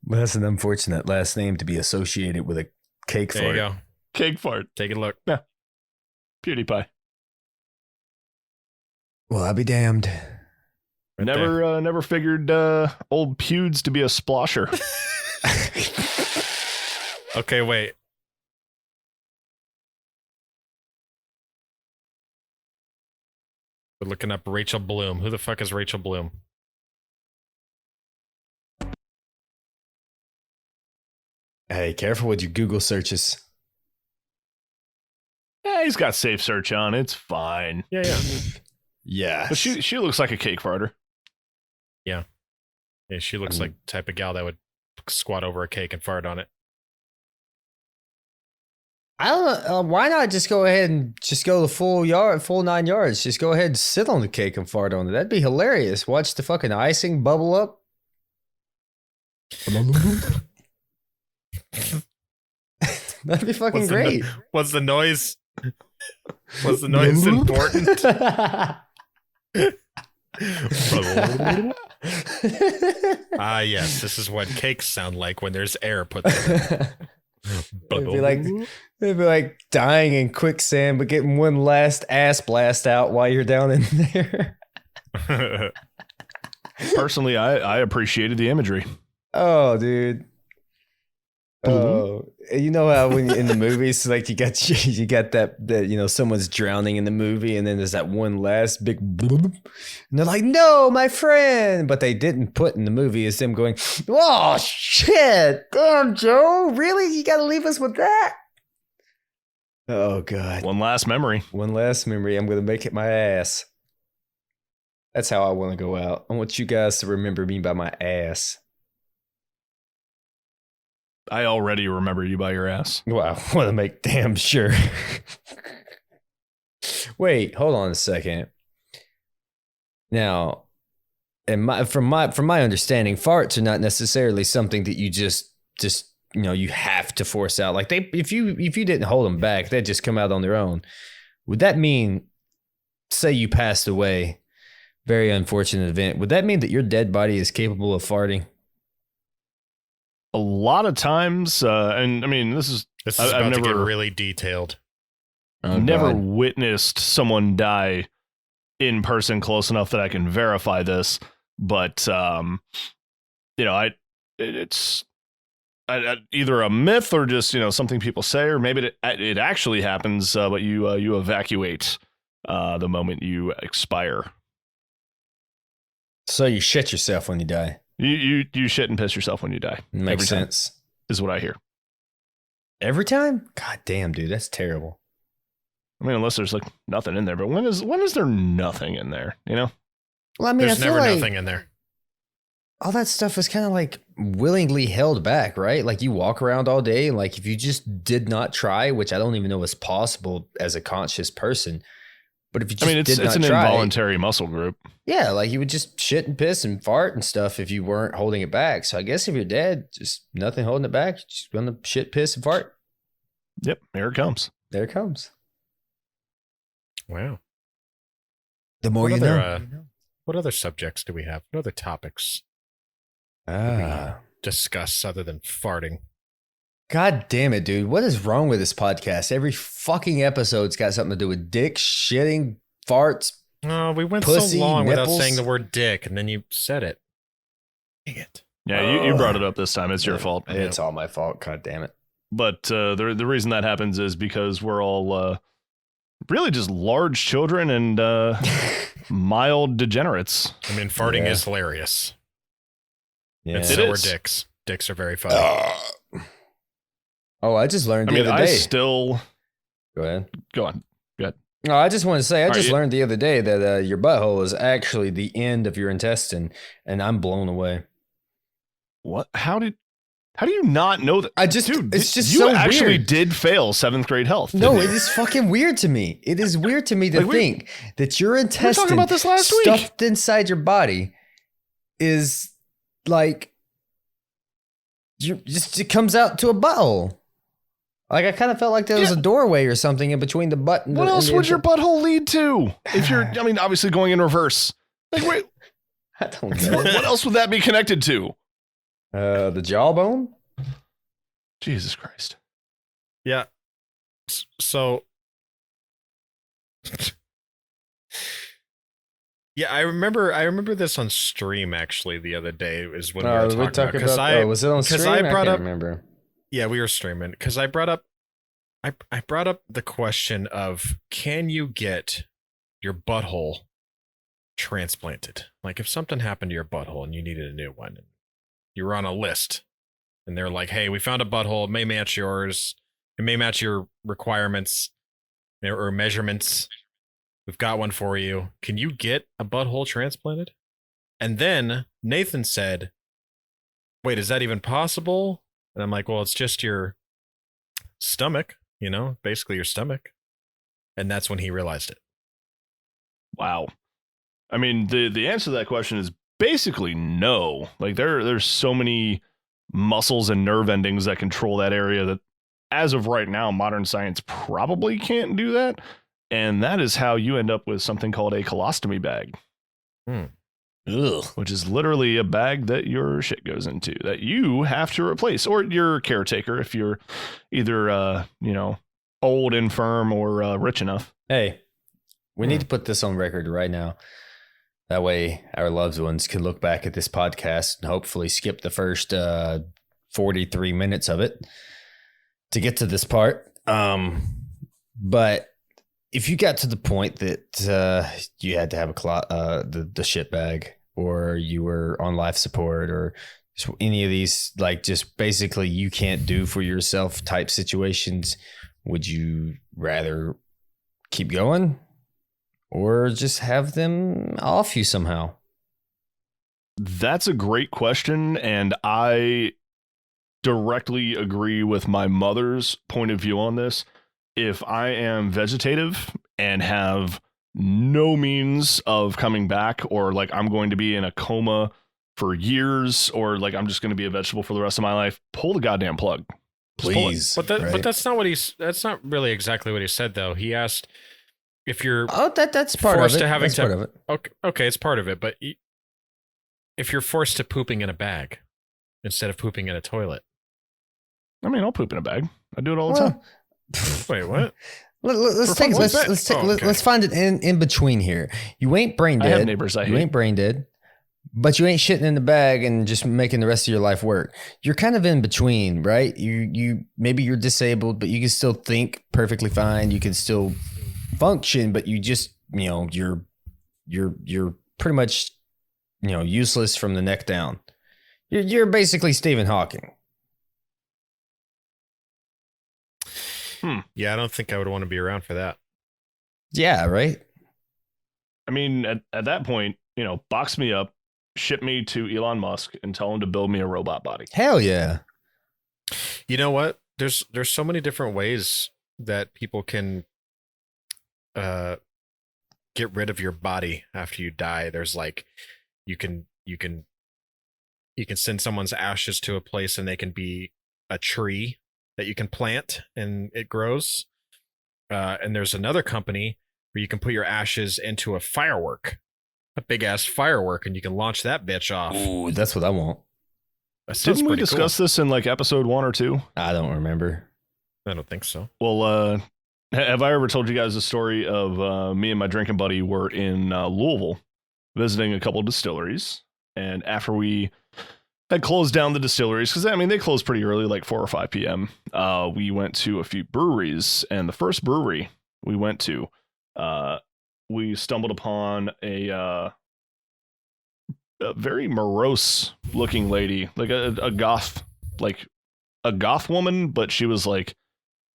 But that's an unfortunate last name to be associated with a cake There fart. you go. Cake fart. Take a look. PewDiePie. Well, I'll be damned. Right there. Never figured old Pewds to be a splosher. Okay, wait. We're looking up Rachel Bloom. Who the fuck is Rachel Bloom? Hey, careful with your Google searches. Yeah, he's got safe search on. It's fine. Yeah, yeah. Yeah. But she looks like a cake farter. Yeah, she looks like the type of gal that would squat over a cake and fart on it. I don't know. Why not just go ahead and just go the full 9 yards? Just go ahead and sit on the cake and fart on it. That'd be hilarious. Watch the fucking icing bubble up. That'd be fucking What's the great. Was the noise? Was the noise important? Ah, yes. This is what cakes sound like when there's air put there. It'd be like dying in quicksand, but getting one last ass blast out while you're down in there. Personally, I appreciated the imagery. Oh, dude. Oh, you know how when in the movies, like you got that someone's drowning in the movie, and then there's that one last big bloop, and they're like, "No, my friend," but they didn't put in the movie is them going, "Oh shit, damn Joe, really? You got to leave us with that?" Oh god, One last memory. one last memory. I'm gonna make it my ass. That's how I want to go out. I want you guys to remember me by my ass. I already remember you by your ass. Well, I want to make damn sure. Wait, hold on a second. Now, from my understanding, farts are not necessarily something that you just you have to force out. Like if you didn't hold them back, they'd just come out on their own. Would that mean, say you passed away, very unfortunate event, would that mean that your dead body is capable of farting? A lot of times, and I mean, this is This is I've about to get never- really detailed. Oh, never God. witnessed someone die in person close enough that I can verify this, but it's either a myth or just something people say, or maybe it actually happens, but you evacuate the moment you expire. So you shit yourself when you die. You shit and piss yourself when you die. Makes Every time, sense. is what I hear. Every time? God damn, dude, that's terrible. I mean, unless there's like nothing in there, but when is there nothing in there? Well, I mean, There's I feel never like nothing in there. all that stuff is kind of like willingly held back, right? Like you walk around all day, and like if you just did not try, which I don't even know is possible as a conscious person, But if you just it's did not an try, involuntary muscle group. yeah, like you would just shit and piss and fart and stuff if you weren't holding it back. So I guess if you're dead, just nothing holding it back, just gonna shit, piss, and fart. Yep, here it comes. There it comes. Wow. The more What you other, know. what other subjects do we have? What other topics discuss other than farting? God damn it, dude. What is wrong with this podcast? Every fucking episode's got something to do with dick, shitting, farts. Oh, we went Pussy, so long without nipples. saying the word dick, and then you said it. Dang it. Yeah, you brought it up this time. It's your fault. It's all my fault. God damn it. But the reason that happens is because we're all really just large children and mild degenerates. I mean, farting Yeah. is hilarious. Yeah. And It so are is. dicks. Dicks are very funny. Oh, I just learned I the mean, other I day. still Go ahead. go on. No, I just want to say, I All just right, learned the other day that your butthole is actually the end of your intestine, and I'm blown away. What? How do you not know that? I just, Dude, it's just you so actually weird. did fail 7th grade health. No, didn't it you? is fucking weird to me. It is weird to me to Like, think that your intestine talking about this last week. stuffed inside your body is like it comes out to a butthole. Like I kind of felt like there was a doorway or something in between the butt and What the, else and the would your butthole lead to? If you're, I mean, obviously going in reverse. Like, wait, I don't know. what else would that be connected to? The jawbone? Jesus Christ. Yeah. So. Yeah, I remember this on stream actually the other day is when we were talking about because was it on stream? I brought can't up remember. yeah, we were streaming because I brought up the question of can you get your butthole transplanted? Like if something happened to your butthole and you needed a new one, and you were on a list and they're like, hey, we found a butthole, it may match yours, it may match your requirements or measurements. We've got one for you. Can you get a butthole transplanted? And then Nathan said, wait, is that even possible? And I'm like, well, it's just your stomach, basically your stomach. And that's when he realized it. Wow. I mean, the answer to that question is basically no. Like there's so many muscles and nerve endings that control that area that as of right now, modern science probably can't do that. And that is how you end up with something called a colostomy bag. Ugh. Which is literally a bag that your shit goes into that you have to replace, or your caretaker if you're either old, infirm, or rich enough. Hey, we need to put this on record right now. That way our loved ones can look back at this podcast and hopefully skip the first 43 minutes of it to get to this part. But if you got to the point that you had to have the shit bag, or you were on life support, or just any of these, like just basically you can't do for yourself type situations, would you rather keep going or just have them off you somehow? That's a great question, and I directly agree with my mother's point of view on this. If I am vegetative and have no means of coming back, or like I'm going to be in a coma for years, or like I'm just going to be a vegetable for the rest of my life, pull the goddamn plug. Just pull it. Please. But that's not what that's not really exactly what he said though. He asked if you're that's part forced of it. to having That's to part of it. okay, it's part of it, but if you're forced to pooping in a bag instead of pooping in a toilet. I mean, I'll poop in a bag. I do it all the time. Wait, what? Let's find it in between here. You ain't brain I have dead. neighbors I You hate. ain't brain dead, but you ain't shitting in the bag and just making the rest of your life work. You're kind of in between, right? You maybe you're disabled, but you can still think perfectly fine. You can still function, but you just you're pretty much useless from the neck down. You're basically Stephen Hawking. Yeah, I don't think I would want to be around for that. Yeah, right. I mean, at that point, box me up, ship me to Elon Musk, and tell him to build me a robot body. Hell yeah. You know what? There's so many different ways that people can get rid of your body after you die. There's like you can send someone's ashes to a place and they can be a tree that you can plant and it grows. And there's another company where you can put your ashes into a firework, a big ass firework, and you can launch that bitch off. Ooh, that's what I want. That sounds Didn't we pretty discuss this in like episode 1 or 2? I don't remember. cool. I don't think so. Well, have I ever told you guys the story of me and my drinking buddy were in Louisville visiting a couple of distilleries, and after we had closed down the distilleries, because I mean they closed pretty early, like 4 or 5 p.m. We went to a few breweries, and the first brewery we went to, we stumbled upon a very morose looking lady, like a goth woman, but she was like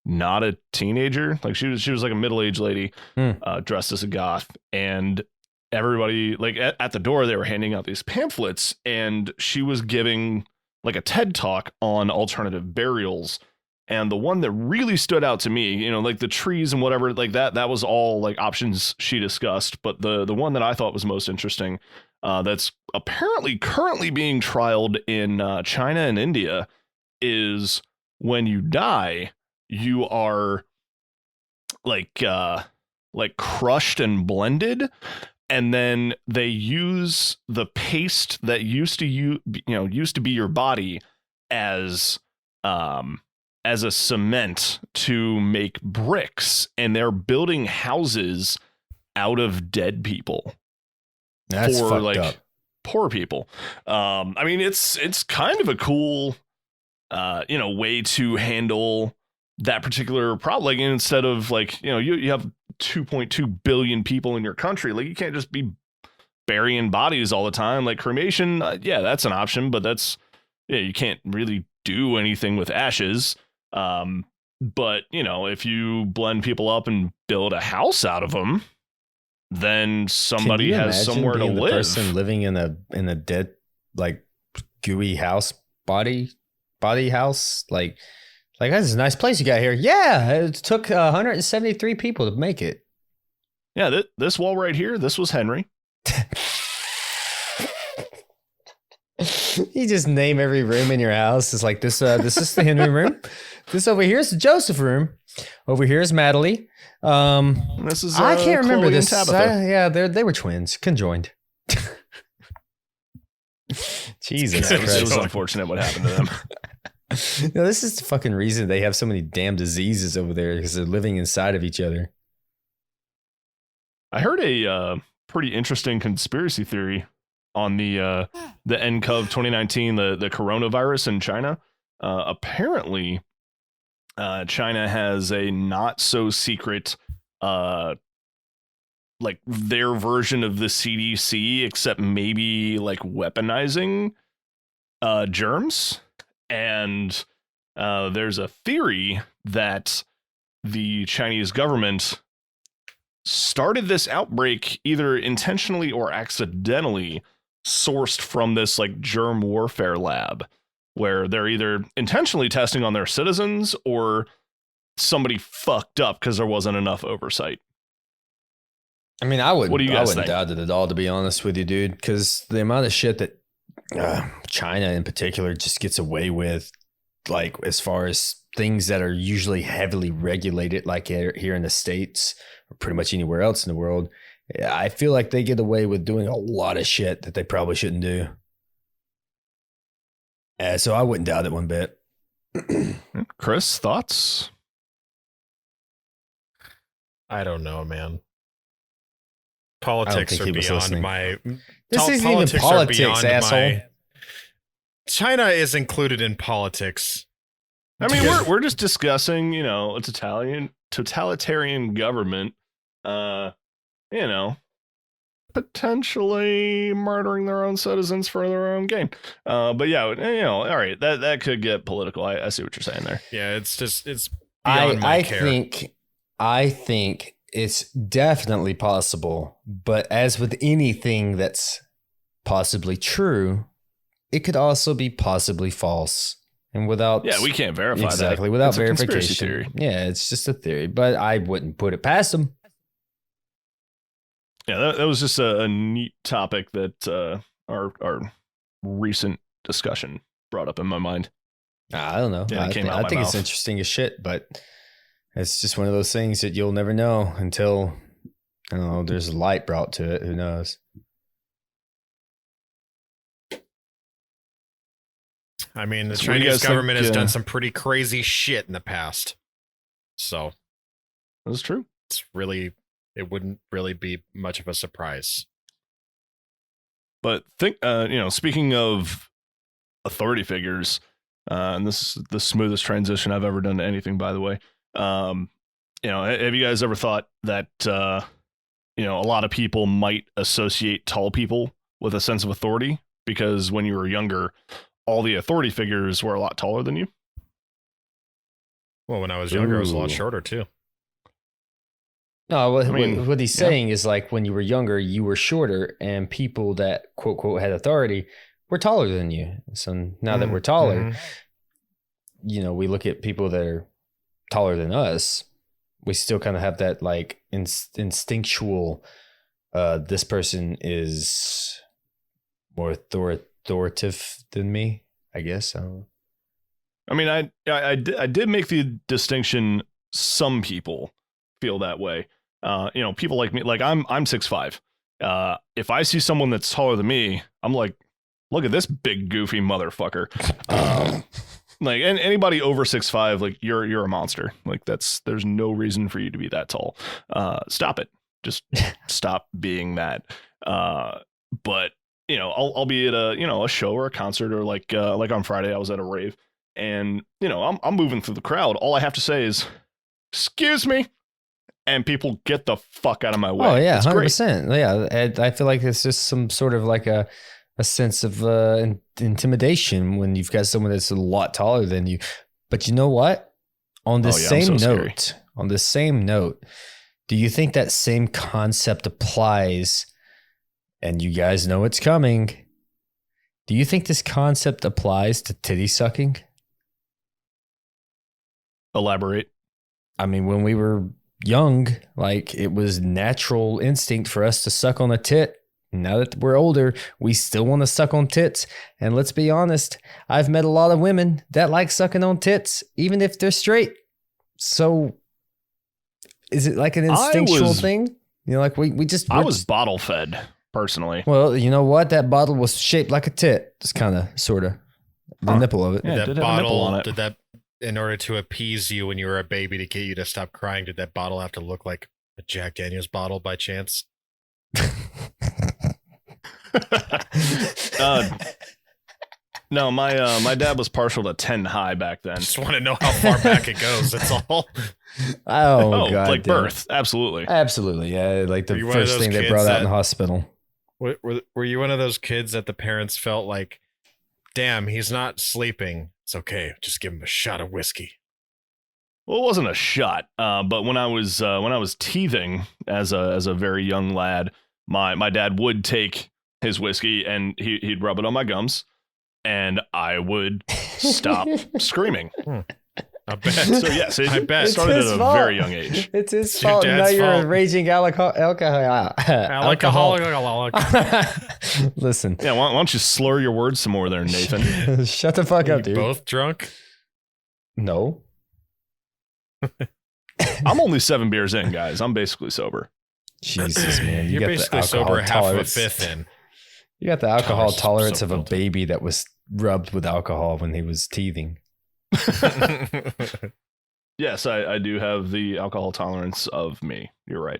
not a teenager. Like she was like a middle-aged lady, dressed as a goth, and everybody like at the door they were handing out these pamphlets, and she was giving like a TED talk on alternative burials. And the one that really stood out to me, you know, like the trees and whatever, like that was all like options she discussed. But the one that I thought was most interesting, that's apparently currently being trialed in China and India, is when you die, you are like crushed and blended, and then they use the paste that used to be your body as a cement to make bricks, and they're building houses out of dead people. That's for fucked like up. poor people. I mean, it's kind of a cool way to handle that particular problem. Like, instead of like, you have 2.2 billion people in your country, like you can't just be burying bodies all the time. Like cremation, that's an option, but you can't really do anything with ashes. But if you blend people up and build a house out of them, then somebody has somewhere to live. Person living in a dead, like gooey house, body house, like that's a nice place you got here. Yeah, it took 173 people to make it. Yeah, this wall right here, this was Henry. You just name every room in your house. It's like this is the Henry room. This over here is the Joseph room. Over here is Madeline. This is I can't remember Chloe and this. Tabitha. They were twins, conjoined. Jesus It Christ. was unfortunate what happened to them. No, this is the fucking reason they have so many damn diseases over there, because they're living inside of each other. I heard a pretty interesting conspiracy theory on the nCoV 2019, the coronavirus in China. Apparently, China has a not so secret, like their version of the CDC, except maybe like weaponizing germs. And there's a theory that the Chinese government started this outbreak either intentionally or accidentally sourced from this like germ warfare lab, where they're either intentionally testing on their citizens or somebody fucked up because there wasn't enough oversight. I mean, I wouldn't think? doubt it at all, to be honest with you, dude, because the amount of shit that China in particular just gets away with, like as far as things that are usually heavily regulated, like here in the States or pretty much anywhere else in the world, I feel like they get away with doing a lot of shit that they probably shouldn't do. So I wouldn't doubt it one bit. Chris, thoughts? I don't know, man. Politics are he was beyond listening. my. This isn't even are politics, beyond asshole. China is included in politics. I mean, we're just discussing, a totalitarian government, potentially murdering their own citizens for their own gain. But yeah, all right, that could get political. I see what you're saying there. Yeah, it's beyond my care. I think it's definitely possible, but as with anything that's possibly true, it could also be possibly false. And without we can't verify exactly that. Without It's a conspiracy verification. theory. Yeah, it's just a theory, but I wouldn't put it past them. Yeah, that was just a neat topic that our recent discussion brought up in my mind. I don't know. Yeah, it came out I my think it's mouth. interesting as shit, but it's just one of those things that you'll never know until, I don't know, there's light brought to it. Who knows? I mean, the So what do you Chinese guys government think, has done some pretty crazy shit in the past. So That's true. it wouldn't really be much of a surprise. But think, speaking of authority figures, and this is the smoothest transition I've ever done to anything, by the way. Have you guys ever thought that, a lot of people might associate tall people with a sense of authority because when you were younger, all the authority figures were a lot taller than you? Well, when I was younger, I was a lot Ooh. shorter too. No, what he's yeah. saying is like when you were younger, you were shorter, and people that quote quote had authority were taller than you. So now that we're taller, Mhm. We look at people that are taller than us. We still kind of have that like instinctual. This person is more authoritative than me, I guess. I don't know. I mean, I did make the distinction. Some people feel that way. People like me, like I'm 6'5". If I see someone that's taller than me, I'm like, look at this big goofy motherfucker. Like anybody over 6'5", like you're a monster. Like there's no reason for you to be that tall. Stop it. Just stop being that. But I'll be at a show or a concert, or like on Friday I was at a rave, and I'm moving through the crowd. All I have to say is, "Excuse me," and people get the fuck out of my way. Oh yeah, It's great. 100%. Yeah, I feel like it's just some sort of like a sense of intimidation when you've got someone that's a lot taller than you. But you know what? On the Oh, yeah, I'm same so note, do you think that same concept applies? And you guys know it's coming. Do you think this concept applies to titty sucking? Elaborate. I mean, when we were young, like it was natural instinct for us to suck on a tit. Now that we're older, we still want to suck on tits. And let's be honest, I've met a lot of women that like sucking on tits, even if they're straight. So is it like an instinctual thing? Like we just... I was bottle fed, personally. Well, you know what? That bottle was shaped like a tit. Just kind of, sort of. The nipple of it. Yeah, Did it that did have a nipple on bottle, it. in order to appease you when you were a baby to get you to stop crying, did that bottle have to look like a Jack Daniels bottle by chance? No, my dad was partial to 10 high back then. I just want to know how far back it goes. That's all. Oh, God. Like damn it. birth. Absolutely. Absolutely. Yeah. Like the Were you one of first those thing they kids brought out that- in the hospital. Were you one of those kids that the parents felt like, damn, he's not sleeping. It's okay. Just give him a shot of whiskey. Well, it wasn't a shot, but when I was teething as a very young lad, my dad would take his whiskey and he'd rub it on my gums, and I would stop screaming. I bet. So yes, I bet. it started It's at his a fault. very young age. It's his It's your fault. Now dad's you're fault. a raging alcoholic. Listen, Yeah, why don't you slur your words some more there, Nathan? shut the fuck Are up, you dude. both drunk? No. I'm only 7 beers in, guys. I'm basically sober. Jesus, man. You You're got basically the alcohol sober half of a tolerance. fifth in. You got the alcohol so tolerance of a guilty. baby that was rubbed with alcohol when he was teething. Yes, I do have the alcohol tolerance of me. You're right.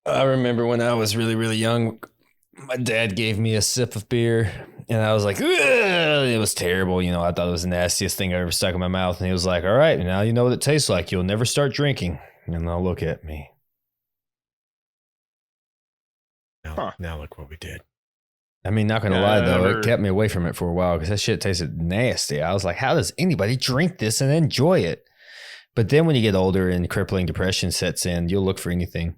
I remember when I was really, really young, my dad gave me a sip of beer, and I was like, "Ugh," it was terrible. I thought it was the nastiest thing I ever stuck in my mouth. And he was like, all right, now you know what it tastes like. You'll never start drinking. And now look at me. Now look what we did. I mean, not going to Yeah, lie, I though, never- it kept me away from it for a while because that shit tasted nasty. I was like, how does anybody drink this and enjoy it? But then when you get older and crippling depression sets in, you'll look for anything.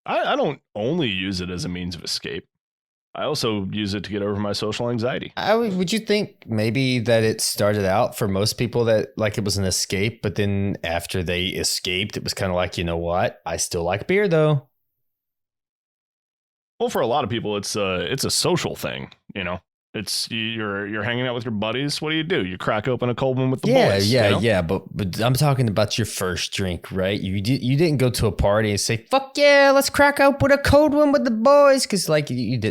I don't only use it as a means of escape. I also use it to get over my social anxiety. Would you think maybe that it started out for most people that like it was an escape, but then after they escaped, it was kind of like, you know what? I still like beer though. Well, for a lot of people, it's a social thing. You know, it's you're hanging out with your buddies. What do? You crack open a cold one with the boys. Yeah, you know? yeah. But I'm talking about your first drink, right? You didn't go to a party and say, "Fuck yeah, let's crack open a cold one with the boys," because like you've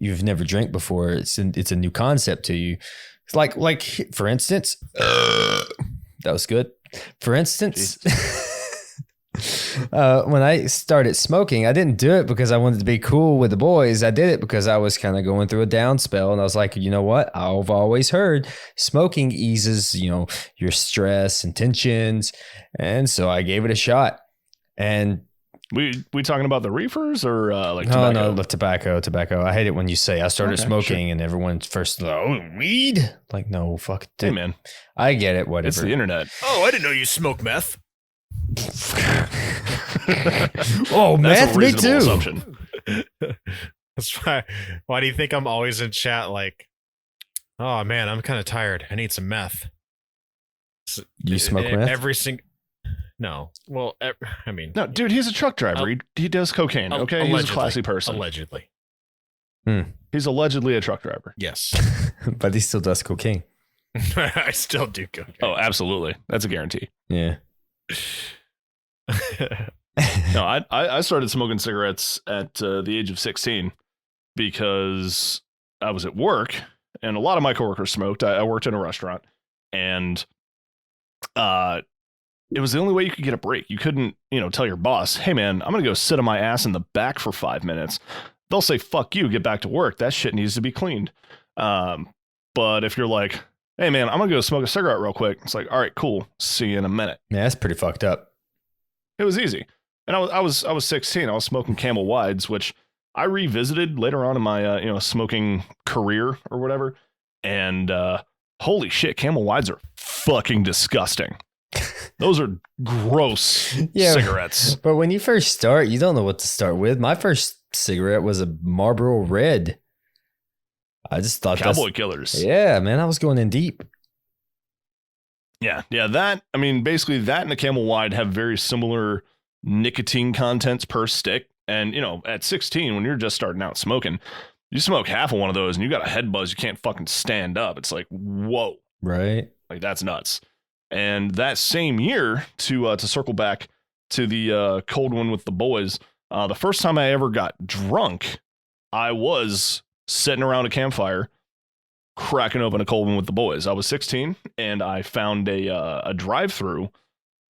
never drank before. It's a new concept to you. It's like for instance, that was good. For instance. When I started smoking, I didn't do it because I wanted to be cool with the boys. I did it because I was kind of going through a down spell, and I was like, you know what? I've always heard smoking eases, your stress and tensions, and so I gave it a shot. And we talking about the reefers or like tobacco? No, the tobacco. I hate it when you say I started smoking and everyone's first like, oh, weed. Like, no, fuck. Hey, man, I get it. Whatever. It's the internet. Oh, I didn't know you smoke meth. Oh, meth, me too. Assumption. That's why do you think I'm always in chat like, oh man, I'm kind of tired. I need some meth. You smoke meth? Every single. No. Well, I mean, no, dude, he's a truck driver. He does cocaine. Okay, he's a classy person. Allegedly. He's allegedly a truck driver. Yes. But he still does cocaine. I still do cocaine. Oh, absolutely. That's a guarantee. Yeah. No, I started smoking cigarettes at the age of 16 because I was at work and a lot of my coworkers smoked. I worked in a restaurant and it was the only way you could get a break. You couldn't, tell your boss, hey man, I'm going to go sit on my ass in the back for 5 minutes. They'll say, fuck you, get back to work. That shit needs to be cleaned. But if you're like, hey man, I'm going to go smoke a cigarette real quick. It's like, all right, cool. See you in a minute. Yeah, that's pretty fucked up. It was easy. And I was 16. I was smoking Camel Wides, which I revisited later on in my smoking career or whatever. And holy shit, Camel Wides are fucking disgusting. Those are gross cigarettes. But when you first start, you don't know what to start with. My first cigarette was a Marlboro Red. I just thought Cowboy Killers. Yeah, man, I was going in deep. Yeah. Basically that and a Camel Wide have very similar nicotine contents per stick. And, at 16, when you're just starting out smoking, you smoke half of one of those and you got a head buzz. You can't fucking stand up. It's like, whoa. Right. Like, that's nuts. And that same year, to circle back to the cold one with the boys, the first time I ever got drunk, I was sitting around a campfire, cracking open a cold one with the boys. I was 16, and I found a drive-through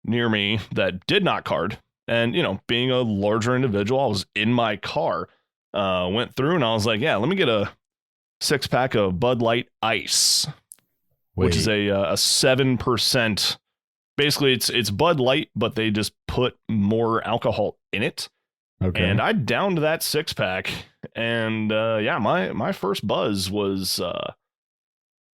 near me that did not card. And, being a larger individual, I was in my car, went through, and I was like, yeah, let me get a 6-pack of Bud Light Ice. Which is a 7%. Basically, it's Bud Light, but they just put more alcohol in it. Okay. And I downed that 6-pack, and my first buzz was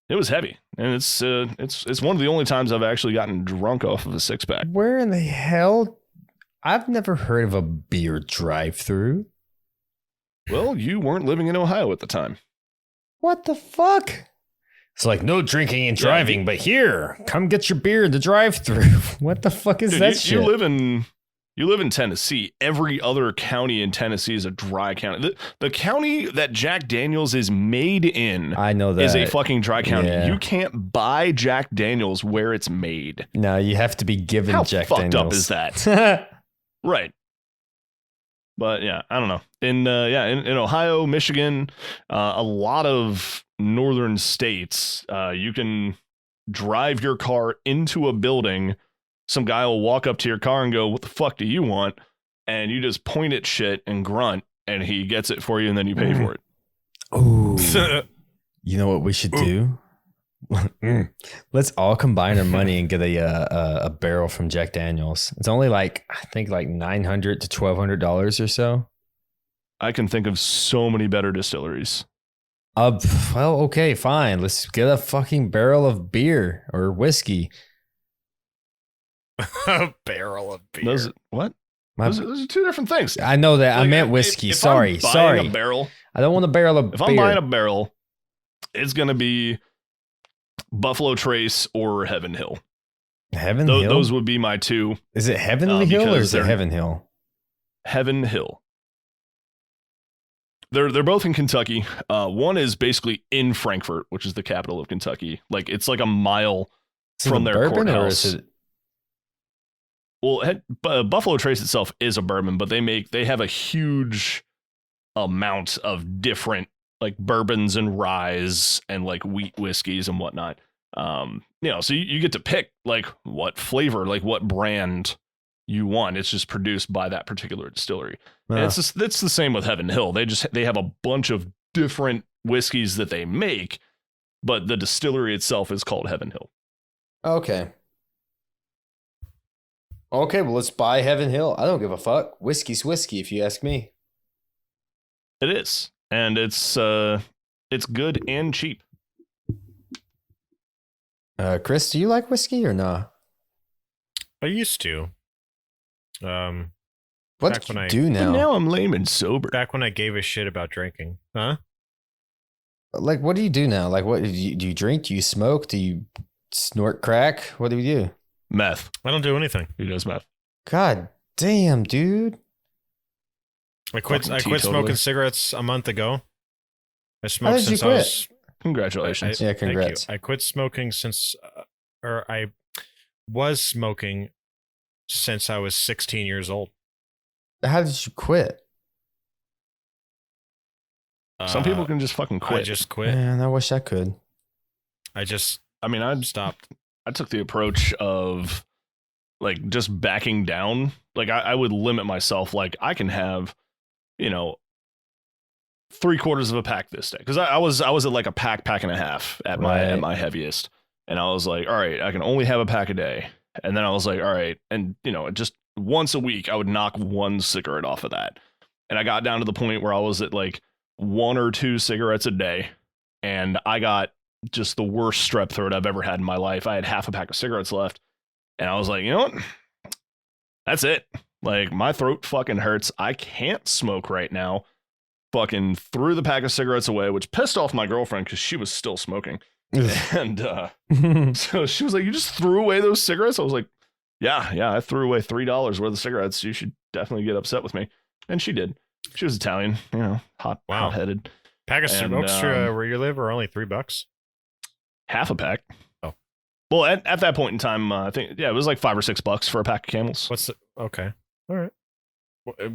it was heavy, and it's one of the only times I've actually gotten drunk off of a 6-pack. Where in the hell? I've never heard of a beer drive-through. Well, you weren't living in Ohio at the time. What the fuck? It's like no drinking and driving, but here, come get your beer in the drive-through. What the fuck is that shit? You live in Tennessee. Every other county in Tennessee is a dry county. The county that Jack Daniels is made in, I know that, is a fucking dry county. Yeah. You can't buy Jack Daniels where it's made. No, you have to be given How Jack fucked Daniels. up is that? Right. But yeah, I don't know. In Ohio, Michigan, a lot of northern states, you can drive your car into a building. Some guy will walk up to your car and go, "What the fuck do you want?" And you just point at shit and grunt, and he gets it for you, and then you pay for it. Ooh. You know what we should do? Let's all combine our money and get a barrel from Jack Daniels. It's only I think $900 to $1,200 or so. I can think of so many better distilleries. Well, okay, fine. Let's get a fucking barrel of beer or whiskey. A barrel of beer. What? Those are two different things. I know that. I meant whiskey. If Sorry. I'm buying a barrel, I don't want a barrel of If beer. I'm buying a barrel, it's going to be Buffalo Trace or Heaven Hill. Heaven Hill? Those would be my two. Is it Heavenly Hill or because is it they're- Heaven Hill? Heaven Hill. They're both in Kentucky. One is basically in Frankfort, which is the capital of Kentucky. Like it's like a mile Is it from a their bourbon or courthouse. is it? Well, Buffalo Trace itself is a bourbon, but they have a huge amount of different like bourbons and ryes and like wheat whiskeys and whatnot. So you get to pick like what flavor, like what brand you want. It's just produced by that particular distillery. And it's the same with Heaven Hill. They have a bunch of different whiskeys that they make, but the distillery itself is called Heaven Hill. Okay. Okay, well, let's buy Heaven Hill. I don't give a fuck. Whiskey's whiskey, if you ask me. It is, and it's good and cheap. Chris, do you like whiskey or not? I used to. What Back do when you I- do But now? now I'm lame and sober. Back when I gave a shit about drinking. Huh? Like, what do you do now? Like, what do you drink? Do you smoke? Do you snort crack? What do you do? Meth. I don't do anything. He does meth. God damn, dude. I quit Fucking smoking teetotaler. cigarettes a month ago. I How smoked did you since I quit? was Congratulations. Yeah, Thank you. congrats. I quit smoking since or I was smoking since I was 16 years old. How did you quit? Some people can just fucking quit. I just quit. Man, I wish I could. I just I mean, I stopped. took the approach of like just backing down. Like I would limit myself. Like I can have, 3/4 of a pack this day because I was at like a pack and a half at my heaviest, and I was like, all right, I can only have a pack a day, and then I was like, all right, and just once a week I would knock one cigarette off of that, and I got down to the point where I was at like 1 or 2 cigarettes a day, and I got just the worst strep throat I've ever had in my life. I had half a pack of cigarettes left, and I was like, you know what? That's it. Like, my throat fucking hurts. I can't smoke right now. Fucking threw the pack of cigarettes away, which pissed off my girlfriend because she was still smoking. And so she was like, you just threw away those cigarettes? I was like, yeah, I threw away $3 worth of cigarettes. You should definitely get upset with me. And she did. She was Italian, hot-headed. Pack of And, smokes where you live are only $3. Half a pack. Oh. Well, at that point in time, I think, it was like $5 or $6 for a pack of Camels. What's the okay? All right.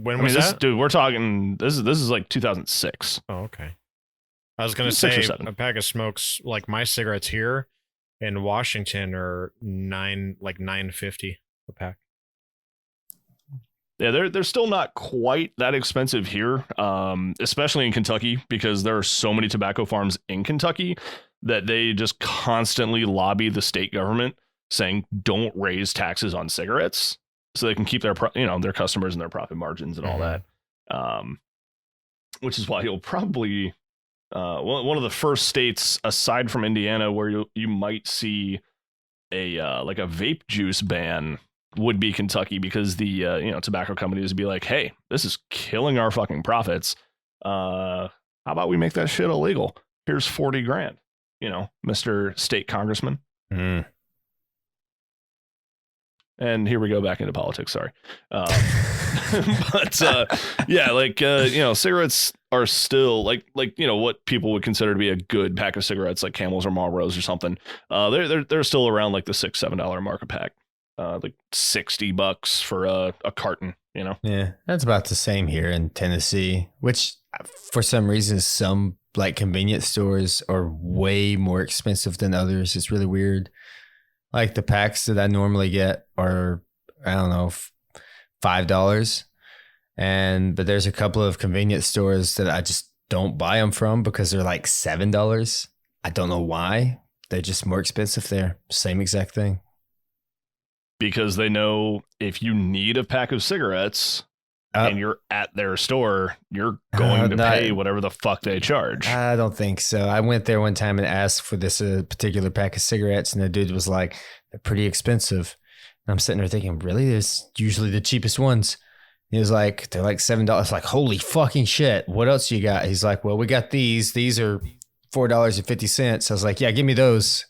When I was mean, that? dude, we're talking, this is like 2006. Oh, okay. I was gonna 6 or say 7. a pack of smokes, like my cigarettes here in Washington, are $9.50 a pack. Yeah, they're still not quite that expensive here, especially in Kentucky, because there are so many tobacco farms in Kentucky that they just constantly lobby the state government saying don't raise taxes on cigarettes so they can keep their their customers and their profit margins and all that. Which is why you'll probably one of the first states aside from Indiana where you might see a like a vape juice ban would be Kentucky, because the tobacco companies would be like, hey, this is killing our fucking profits. How about we make that shit illegal? Here's $40,000, Mr. State Congressman. Mm. And here we go back into politics. Sorry. But cigarettes are still like what people would consider to be a good pack of cigarettes, like Camels or Marlboros or something. They're still around like the $6-7 mark a pack. Like $60 for a carton, Yeah, that's about the same here in Tennessee, which for some reason, some like convenience stores are way more expensive than others. It's really weird. Like the packs that I normally get are, I don't know, $5. But there's a couple of convenience stores that I just don't buy them from because they're like $7. I don't know why. They're just more expensive there. Same exact thing. Because they know if you need a pack of cigarettes and you're at their store, you're going to pay whatever the fuck they charge. I don't think so. I went there one time and asked for this particular pack of cigarettes, and the dude was like, they're pretty expensive. And I'm sitting there thinking, really? There's usually the cheapest ones. He was like, they're like $7. Like, holy fucking shit. What else you got? He's like, well, we got these. These are $4.50. I was like, yeah, give me those.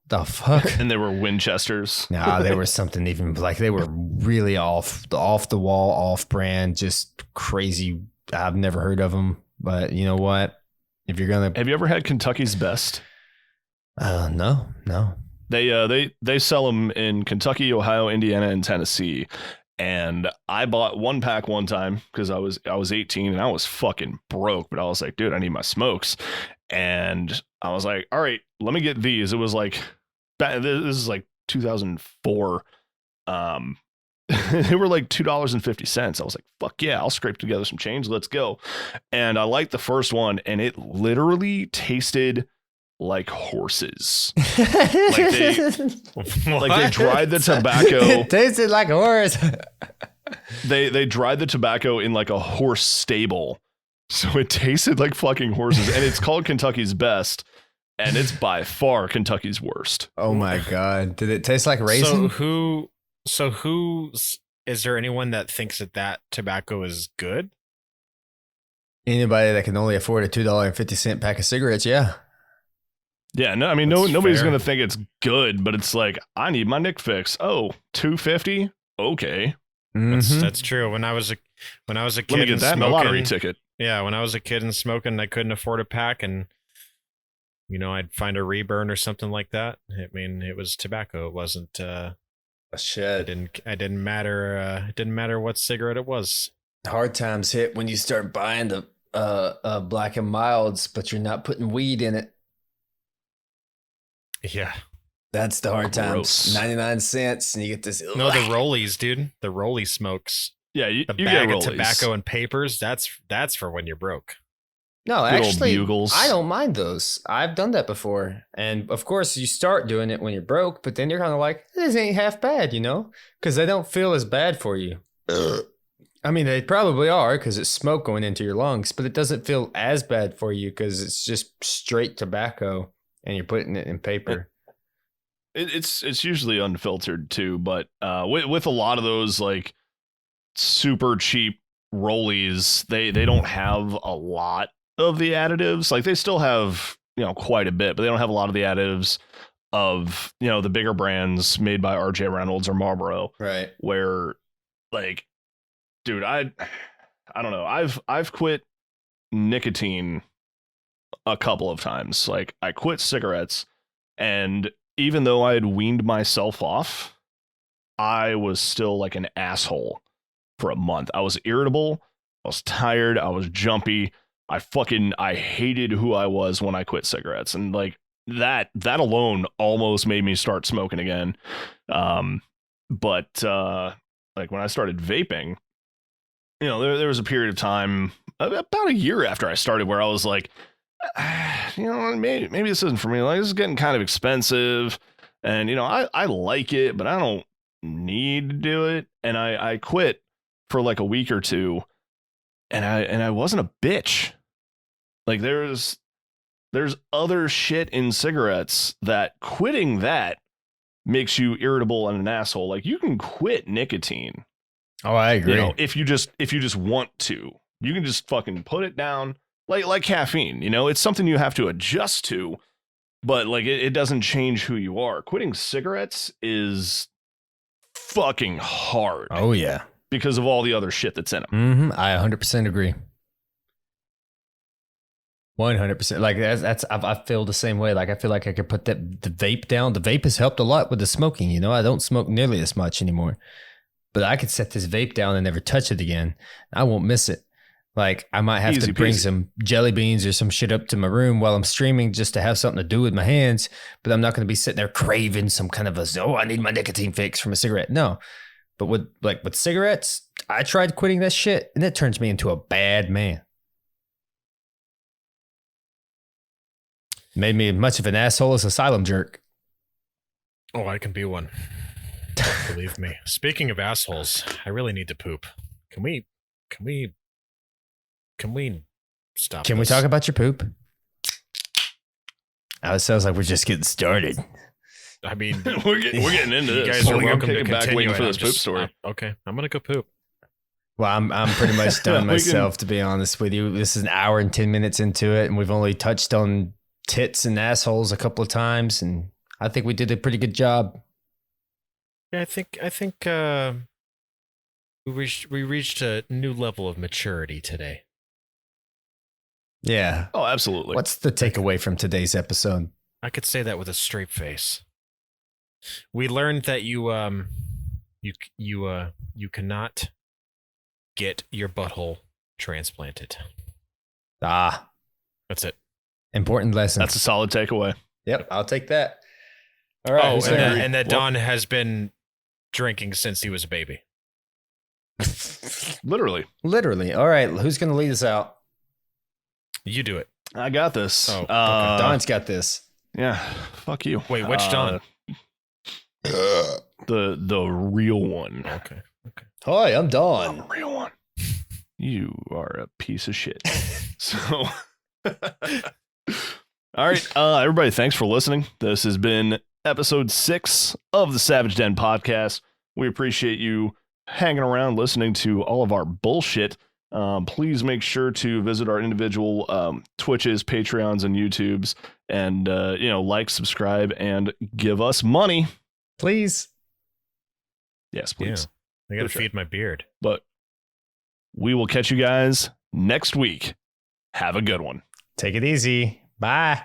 The fuck? And they were Winchesters. Nah, they were something even like they were really off the wall, off brand, just crazy. I've never heard of them, but you know what? If you're gonna, Have you ever had Kentucky's Best? no. They sell them in Kentucky, Ohio, Indiana, and Tennessee. And I bought one pack one time because I was 18 and I was fucking broke. But I was like, dude, I need my smokes. And I was like, all right, let me get these. It was like, this is like 2004. They were like $2.50. I was like, fuck yeah, I'll scrape together some change. Let's go. And I liked the first one, and it literally tasted like horses. Like they dried the tobacco. It tasted like a horse. They dried the tobacco in like a horse stable. So it tasted like fucking horses. And it's called Kentucky's Best. And it's by far Kentucky's worst. Oh my God. Did it taste like raisin? So who is there anyone that thinks that tobacco is good? Anybody that can only afford a $2.50 pack of cigarettes, yeah. Yeah, no, I mean, That's nobody's fair. going to think it's good, but it's like, I need my Nick fix. Oh, $2.50? Okay. Mhm. That's true. When I was a kid, Let me get and that in a smoking, lottery ticket. Yeah, when I was a kid and smoking, I couldn't afford a pack, and I'd find a Reburn or something like that. I mean, it was tobacco. It wasn't. Shit. It didn't matter. It didn't matter what cigarette it was. Hard times hit when you start buying the Black and Milds, but you're not putting weed in it. Yeah. That's the hard times. Gross. 99 cents, and you get this. No, the Rollies, dude. The Rollie smokes. Yeah, you The get bag of rollies. tobacco and papers. That's for when you're broke. No, Good old actually, Bugles. I don't mind those. I've done that before. And of course, you start doing it when you're broke, but then you're kind of like, this ain't half bad, because they don't feel as bad for you. I mean, they probably are because it's smoke going into your lungs, but it doesn't feel as bad for you because it's just straight tobacco and you're putting it in paper. It's usually unfiltered too, but with a lot of those like super cheap rollies, they don't have a lot of the additives. Like they still have quite a bit, but they don't have a lot of the additives of the bigger brands made by R.J. Reynolds or Marlboro. Right. Where like, dude, I don't know. I've quit nicotine a couple of times. Like I quit cigarettes, and even though I had weaned myself off, I was still like an asshole for a month. I was irritable. I was tired. I was jumpy. I hated who I was when I quit cigarettes. And like that alone almost made me start smoking again. But like when I started vaping, there was a period of time about a year after I started where I was like, maybe this isn't for me. Like this is getting kind of expensive, and I like it, but I don't need to do it. And I quit for like a week or two, and I wasn't a bitch. Like there's other shit in cigarettes that quitting that makes you irritable and an asshole. Like you can quit nicotine. Oh, I agree. If you just want to, you can just fucking put it down. Like caffeine, it's something you have to adjust to, but like it doesn't change who you are. Quitting cigarettes is fucking hard. Oh, yeah. Because of all the other shit that's in them. I 100% agree. 100%. Like I feel the same way. Like I feel like I could put the vape down. The vape has helped a lot with the smoking. I don't smoke nearly as much anymore, but I could set this vape down and never touch it again. I won't miss it. Like I might have Easy to bring peasy. some jelly beans or some shit up to my room while I'm streaming just to have something to do with my hands. But I'm not going to be sitting there craving some kind of I need my nicotine fix from a cigarette. No. But with cigarettes, I tried quitting that shit and it turns me into a bad man. Made me as much of an asshole as Asylum Jerk. Oh, I can be one. Believe me. Speaking of assholes, I really need to poop. Can we stop? Can we talk about your poop? It sounds like we're just getting started. I mean, we're getting into you this. guys are I'm welcome to kicking back continue. waiting for and this poop story. okay, I'm gonna go poop. Well, I'm pretty much done myself, to be honest with you. This is an hour and 10 minutes into it, and we've only touched on tits and assholes a couple of times, and I think we did a pretty good job. Yeah, I think we reached a new level of maturity today. Yeah. Oh, absolutely. What's the takeaway from today's episode? I could say that with a straight face. We learned that you cannot get your butthole transplanted. Ah, That's it. important lesson. That's a solid takeaway. Yep, I'll take that. All right. Oh, who's there? and that Don has been drinking since he was a baby. Literally. Literally. All right, who's going to lead us out? You do it. I got this. Oh, okay. Don's got this. Yeah. Fuck you. Wait, which Don? The real one. Okay. Hi, I'm The Don. real one. You are a piece of shit. So, all right, everybody, thanks for listening. This has been episode 6 of the Savage Den podcast. We appreciate you hanging around, listening to all of our bullshit. Please make sure to visit our individual Twitches, Patreons, and YouTubes, and like, subscribe, and give us money. Please. Yes, please. I gotta For sure. feed my beard. But we will catch you guys next week. Have a good one. Take it easy. Bye.